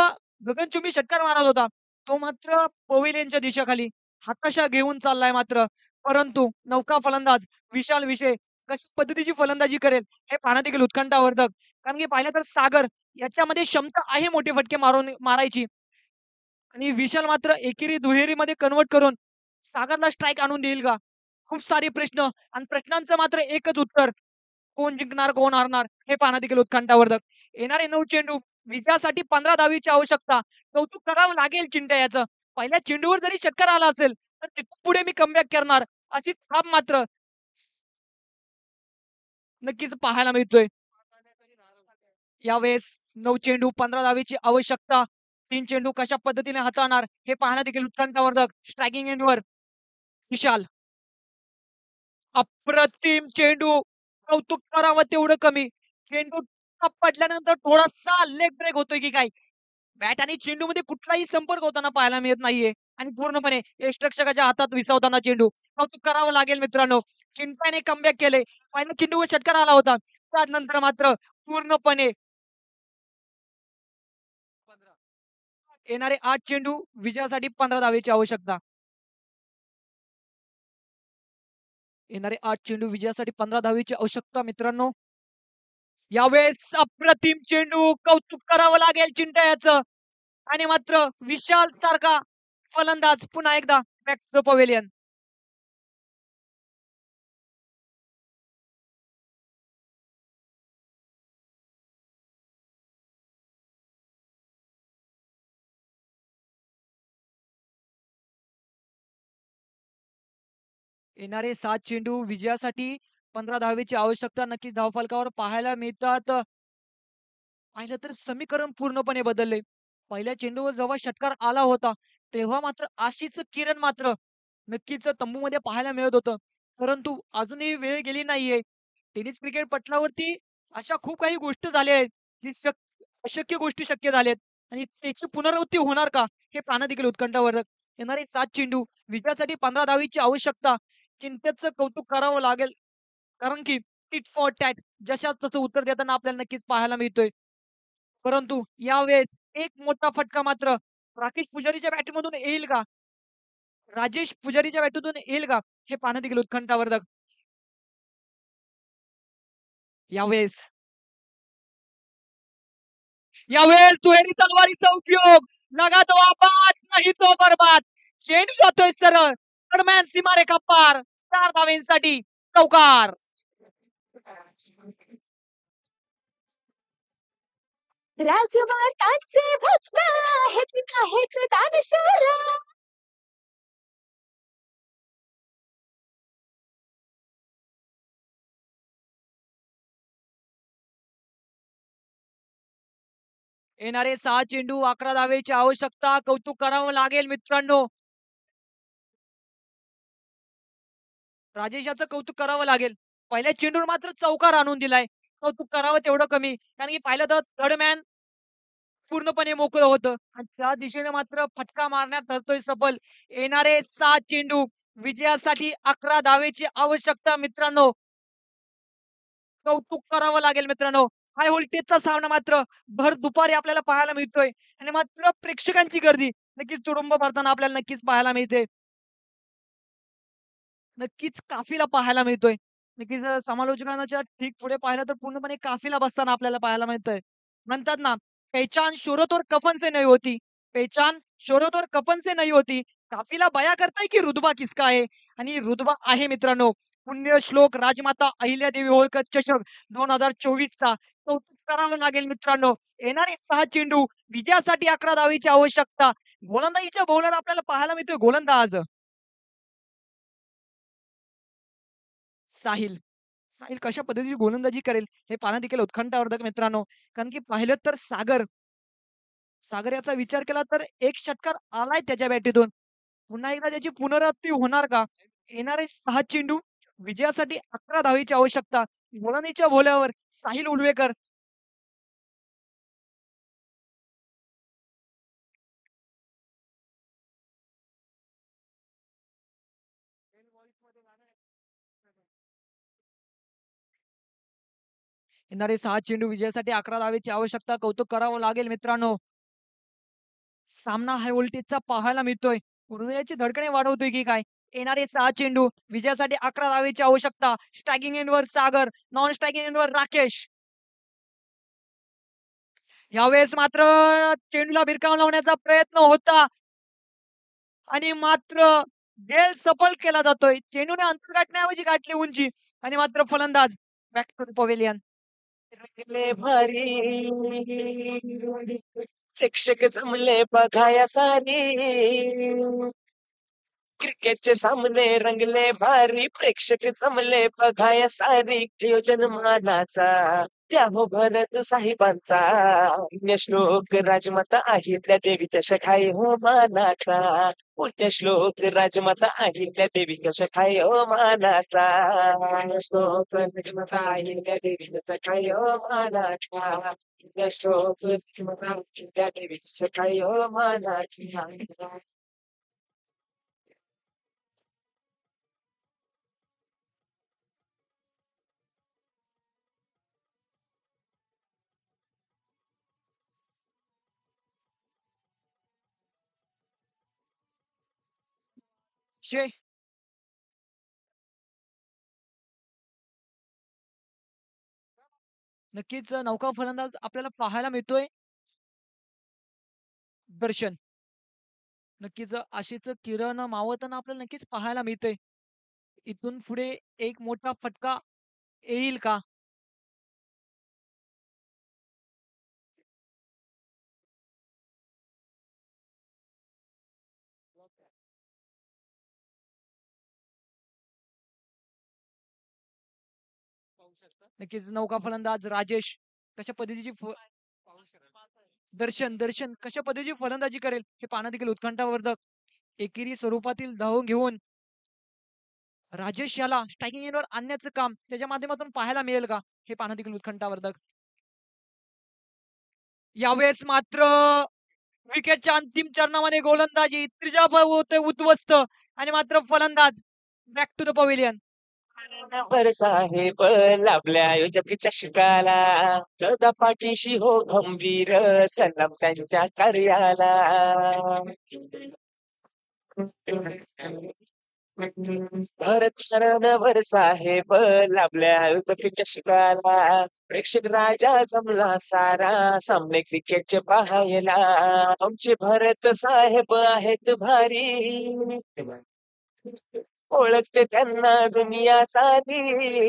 गगनचुंबी षटकार मारत होता, तो मात्र पवेलियनच्या दिशेखाली हताशा घेऊन चाललाय मात्र. परंतु नौका फलंदाज विशाल विषय कशा पद्धतीची फलंदाजी करेल हे पाहणं देखील उत्कंठावर्धक. कारण की पाहिलं तर सागर याच्यामध्ये क्षमता आहे मोठे फटके मारायची. आणि विशाल मात्र एकेरी दुहेरीमध्ये कन्व्हर्ट करून सागरला स्ट्राईक आणून देईल का? खूप सारे प्रश्न आणि प्रश्नांचं मात्र एकच उत्तर. कोण जिंकणार, कोण हारणार हे पाहणं देखील उत्कंठावर्धक. येणारे 9 चेंडू विजयासाठी 15 धावेची आवश्यकता. कौतुक करावं लागेल चिंट्या याचं. पहिल्या चेंडूवर जरी षटकार आला असेल, तर तिथून पुढे मी कमबॅक करणार अशी थाप मात्र नक्कीच पाहायला मिळतोय. यावेळेस 9 चेंडू 15 धावेची आवश्यकता. 3 चेंडू कशा पद्धतीने हाताळणार हे पाहणं देखील उत्कंठावर्धक. स्ट्रायकिंग एंडवर विशाल. अप्रतिम चेंडू. कौतुक करावं तेवढं कमी. चेंडू पडल्यानंतर थोडासा लेग ब्रेक होतोय की काय? बॅट आणि चेंडूमध्ये कुठलाही संपर्क होताना पाहायला मिळत नाहीये आणि पूर्णपणे यष्टिरक्षकाच्या हातात विसावताना चेंडू. कौतुक करावं लागेल मित्रांनो. चिंट्याने कमबॅक केले. पहिल्या चेंडूवर षटकार आला होता. त्यानंतर मात्र पूर्णपणे येणारे 8 चेंडू विजयासाठी 15 धावेची आवश्यकता. येणारे 8 चेंडू विजयासाठी 15 धावेची आवश्यकता मित्रांनो. यावेळेस अप्रतिम चेंडू. कौतुक करावं लागेल चिंट्या याचं. आणि मात्र विशाल सारखा फलंदाज पुन्हा एकदा बॅक टू पवेलियन. येणारे 7 चेंडू विजयासाठी 15 धावेची आवश्यकता. नक्कीच धावफलकावर पाहायला मिळतात. पाहिलं तर समीकरण पूर्णपणे बदलले. पहिल्या चेंडूवर जेव्हा षटकार आला होता, तेव्हा मात्र आशेचं किरण मात्र नक्कीच तंबूमध्ये पाहायला मिळत होतं. परंतु अजूनही वेळ गेली नाहीये. टेनिस क्रिकेट पटलावरती अशा खूप काही गोष्टी झाल्या आहेत, की अशक्य गोष्टी शक्य झाल्यात आणि त्याची पुनरावृत्ती होणार का? हे पाहणं देखील उत्कंठावर्धक. येणारे 7 चेंडू विजयासाठी 15 धावेची आवश्यकता. चिंतेचं कौतुक करावं लागेल. कारण की टिट फॉर टॅट जशाच तसं उत्तर देताना आपल्याला नक्कीच पाहायला मिळतोय. परंतु यावेळेस एक मोठा फटका मात्र राकेश पुजारीच्या बॅटमधून येईल का? राजेश पुजारीच्या बॅटमधून येईल का? हे पाहणं देखील उत्कंठावर्धक. यावेळेस यावेळेस दुहेरी तलवारीचा उपयोग. लगा तो आबाद नाही तो बरबाद. चेंडू जातोय सरळ दरम्यान सीमारेखा पार. 4 धावेंसाठी चौकार. राजमातांचे भक्त आहेत दानशूर. येणारे 6 चेंडू 11 धावेची आवश्यकता. कौतुक करावं लागेल मित्रांनो. राजेश याचं कौतुक करावं लागेल. पहिल्या चेंडूवर मात्र चौकार आणून दिलाय. कौतुक करावं तेवढं कमी. कारण की पाहिलं तर थर्ड मॅन पूर्णपणे मोकळं होतं आणि त्या दिशेने मात्र फटका मारण्यात ठरतोय सफल. येणारे 7 चेंडू विजयासाठी 11 धावेची आवश्यकता मित्रांनो. कौतुक करावं लागेल मित्रांनो. हाय व्होल्टेजचा सामना मात्र भर दुपारी आपल्याला पाहायला मिळतोय आणि मात्र प्रेक्षकांची गर्दी नक्कीच तुडुंब भरताना आपल्याला नक्कीच पाहायला मिळते. नक्कीच काफिला पाहायला मिळतोय. नक्कीच समालोचकांच्या ठीक पुढे पाहिलं तर पूर्णपणे काफिला बसताना आपल्याला पाहायला मिळतंय. म्हणतात ना, "पहचान शोहरत और कफन से नहीं होती, पहचान शोहरत और कफन से नहीं होती." काफिला बया करताय की रुतबा किसका आहे आणि रुतबा आहे मित्रांनो. पुण्यश्लोक राजमाता अहिल्यादेवी होळकर चषक 2024 चा कौतुक करावं लागेल मित्रांनो. येणारे 6 चेंडू विजयासाठी 11 धावेची आवश्यकता. गोलंदाजीच्या बौलर आपल्याला पाहायला मिळतोय गोलंदाज साहिल. साहिल कशा पद्धतीची गोलंदाजी करेल हे पाहणं देखील उत्कंठावर्धक मित्रांनो. कारण की पाहिलं तर सागर याचा विचार केला तर एक षटकार आलाय त्याच्या बॅटीतून. पुन्हा एकदा त्याची पुनरावृत्ती होणार का? येणारे 6 चेंडू विजयासाठी 11 धावेची आवश्यकता. बोलानीच्या भोल्यावर साहिल उलवेकर येणारे 6 चेंडू विजयासाठी 11 धावेची आवश्यकता. कौतुक करावं लागेल मित्रांनो. सामना हाय व्होल्टेजचा पाहायला मिळतोय. हृदयाची धडकणे वाढवतोय की काय? येणारे 6 चेंडू विजयासाठी 11 धावेची आवश्यकता. स्ट्रायकिंग एंडवर सागर, नॉन स्ट्रायकिंग एंडवर राकेश. यावेळेस मात्र चेंडूला भिरकाव लावण्याचा प्रयत्न होता आणि मात्र गेल सफल केला जातोय. चेंडूने अंतर गाठण्याऐवजी गाठली उंची आणि मात्र फलंदाज बॅक टू द पवेलियन. रंगले भारी प्रेक्षक जमले बघाया सारी क्रिकेटचे सामने रंगले भारी प्रेक्षक जमले बघाया सारी नियोजन मानाचा त्या हो भरत साहेबांचा पुण्यश्लोक राजमाता आहे त्या देवीच्या शखाई हो मानाचा पुण्यश्लोक राजमाता आहे त्या देवीच्या शखाई हो मानाचा श्लोक राजमाता आहे त्या देवीच्या शखाई हो मानाचा पुण्यश्लोक राजमाता आहे त्या देवीच्या शखाई हो मानाचा. शे नक्कीच नौका फलंदाज आपल्याला पाहायला मिळतोय. दर्शन नक्कीच आशेचं किरण मावळताना आपल्याला नक्कीच पाहायला मिळतंय. इथून पुढे एक मोठा फटका येईल का? नक्कीच नौका फलंदाज राजेश कशा पद्धतीची दर्शन दर्शन कशा पद्धतीची फलंदाजी करेल हे पाहणं देखील उत्कंठावर्धक. एकेरी स्वरूपातील धाव घेऊन राजेश याला स्ट्रायकिंग एंडवर आणण्याचं काम त्याच्या माध्यमातून पाहायला मिळेल का हे पाहणं देखील उत्कंठावर्धक. यावेळेस मात्र विकेटच्या अंतिम चरणामध्ये गोलंदाजी त्रिजाभाई होते उद्ध्वस्त आणि मात्र फलंदाज बॅक टू द पवेलियन. वर साहेब लाभल्या आयोजकीच्या शिकाला चौदा पाठीशी हो गंभीर सलाम त्यांच्या कार्याला भरत शरणवर साहेब लाभल्या आयोजकीच्या शिकाला प्रेक्षक राजा जमला सारा सामने क्रिकेटचे पाहायला आमचे भरत साहेब आहेत भारी ओळखते त्यांना दुनिया सारी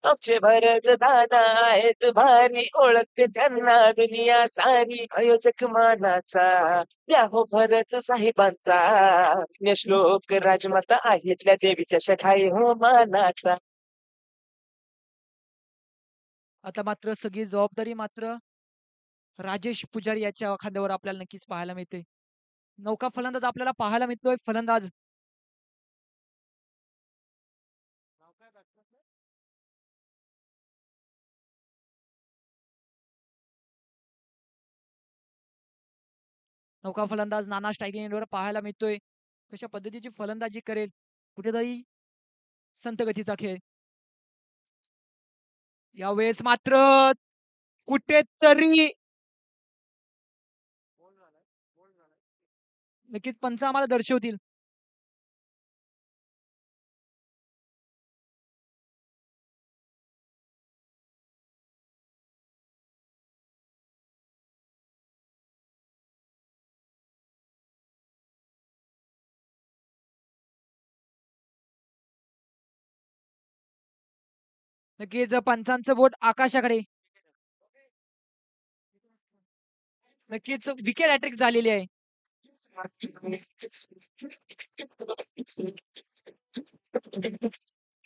आमचे भरत दादा आहेत भारी ओळखते त्यांना दुनिया सारी आयोजक मानाचा त्या हो भरत साहेबांचा श्लोक राजमाता आहेत त्या देवीच्या शखाई हो मानाचा. आता मात्र सगळी जबाबदारी मात्र राजेश पुजारी याच्या खांद्यावर आपल्याला नक्कीच पाहायला मिळते. नौका फलंदाज आपल्याला पाहायला मिळतोय. फलंदाज नौका फलंदाज नाना स्ट्रायकिंग एंडवर पाहायला मिळतोय. कशा पद्धतीची फलंदाजी करेल कुठेतरी संत गतीचा खेळ. यावेळेस मात्र कुठेतरी नक्कीच पंच आम्हाला दर्शवतील. नक्कीच पंचांचं बोट आकाशाकडे. नक्कीच विकेट हॅट्रिक झालेली आहे.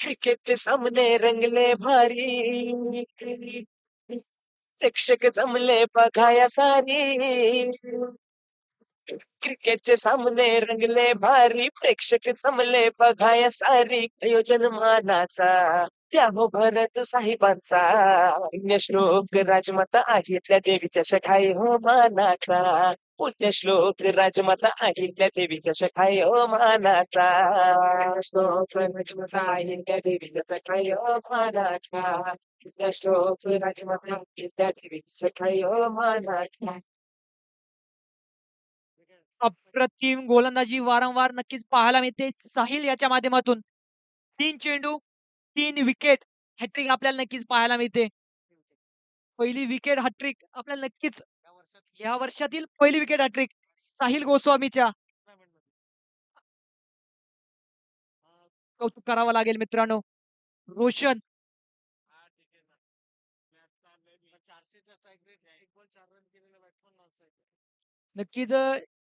क्रिकेटचे सामने रंगले भारी प्रेक्षक जमले बघाया सारी क्रिकेटचे सामने रंगले भारी प्रेक्षक जमले बघाया सारी प्रयोजन मानाचा त्या हो भरत साहेबांचा पुण्यश्लोक राजमाता अहिल्या देवीच्या शखाई हो मानाचा पुण्यश्लोक राजमाता अहिल्या देवीच्या शखाई हो मानाचा श्लोक राजमाता अहिल्या देवीच्या शखाई हो मानाचा पुण्यश्लोक राजमाता अहिल्या देवीच्या शखाई हो मानाचा अप्रतिम गोलंदाजी वारंवार नक्कीच पाहायला मिळते साहिल याच्या माध्यमातून 3 चेंडू 3 विकेट हॅट्रिक आपल्याला नक्कीच पाहायला मिळते. पहिली विकेट हॅट्रिक आपल्याला नक्कीच या वर्षातील पहिली विकेट हॅट्रिक साहिल गोस्वामीच्या कौतुक करावं लागेल मित्रांनो. रोशन नक्कीच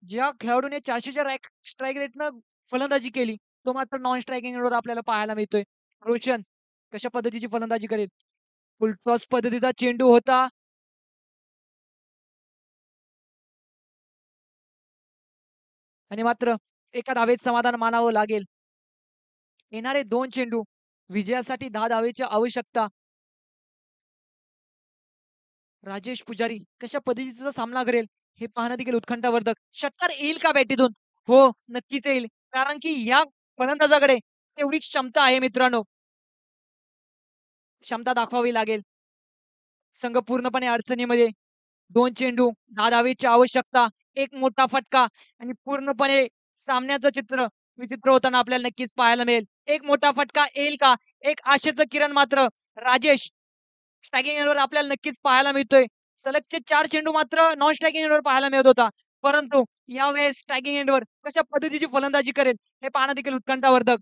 ज्या खेळाडूने 400च्या स्ट्राईक रेटनं फलंदाजी केली तो मात्र नॉन स्ट्रायकिंग वर आपल्याला पाहायला मिळतोय. रोशन कशा पद्धतीची फलंदाजी करेल. फुल टॉस पद्धतीचा चेंडू होता. आणि मात्र एका धावेत समाधान मानावं लागेल. येणारे 2 चेंडू विजयासाठी 10 धावेची आवश्यकता. राजेश पुजारी कशा पद्धतीचा सामना करेल हे पाहणं देखील उत्कंठावर्धक. षटकार येईल का बॅटीतून? हो, नक्कीच येईल. कारण की या फलंदाजाकडे तेवढी क्षमता आहे मित्रांनो. क्षमता दाखवावी लागेल. संघ पूर्णपणे अडचणीमध्ये. 2 चेंडू 10 धावेची आवश्यकता. एक मोठा फटका आणि पूर्णपणे सामन्याचं चित्र विचित्र होताना आपल्याला नक्कीच पाहायला मिळेल. एक मोठा फटका येईल का? एक आशेचं किरण मात्र राजेश स्ट्रायकिंग एंडवर आपल्याला नक्कीच पाहायला मिळतोय. सलगचे 4 चेंडू मात्र नॉन स्ट्रायकिंग एंडवर पाहायला मिळत होता. परंतु यावेळेस स्ट्रायकिंग एंडवर कशा पद्धतीची फलंदाजी करेल हे पाहणं देखील उत्कंठावर्धक.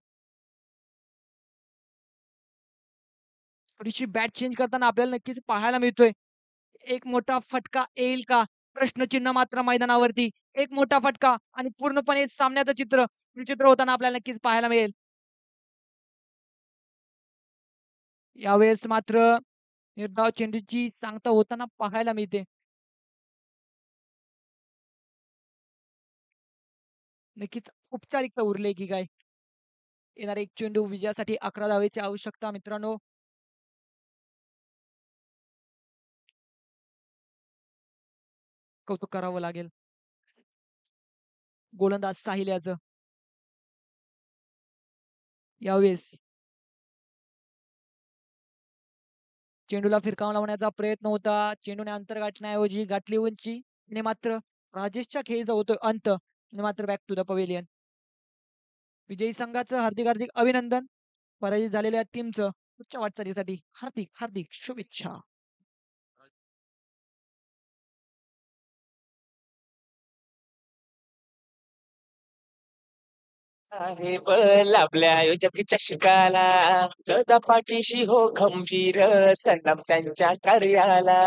थोडीशी बॅट चेंज करताना आपल्याला नक्कीच पाहायला मिळतोय. एक मोठा फटका येईल का? प्रश्नचिन्ह मात्र मैदानावरती. एक मोठा फटका आणि पूर्णपणे सामन्याचं चित्र विचित्र होताना आपल्याला नक्कीच पाहायला मिळेल. यावेळेस मात्र निर्धाव चेंडूची सांगता होताना पाहायला मिळते. नक्कीच औपचारिकता उरले की काय? येणारे एक चेंडू विजयासाठी 11 धावेची आवश्यकता मित्रांनो. कौतुक करावं लागेल. गोलंदाज साहिल याचं. यावेळेस चेंडूला फिरकावून लावण्याचा प्रयत्न होता. चेंडूने अंतर गाठण्याऐवजी गाठली उंची आणि मात्र राजेशच्या खेळीचा होतोय अंत आणि मात्र बॅक टू द पवेलियन. विजयी संघाचं हार्दिक हार्दिक अभिनंदन. पराजित झालेल्या टीमचं पुढच्या वाटचालीसाठी हार्दिक हार्दिक शुभेच्छा. साहेब लाभल्या आयोजकाच्या शिकाला सदा पाठीशी हो खंबीर सलाम त्यांच्या कार्याला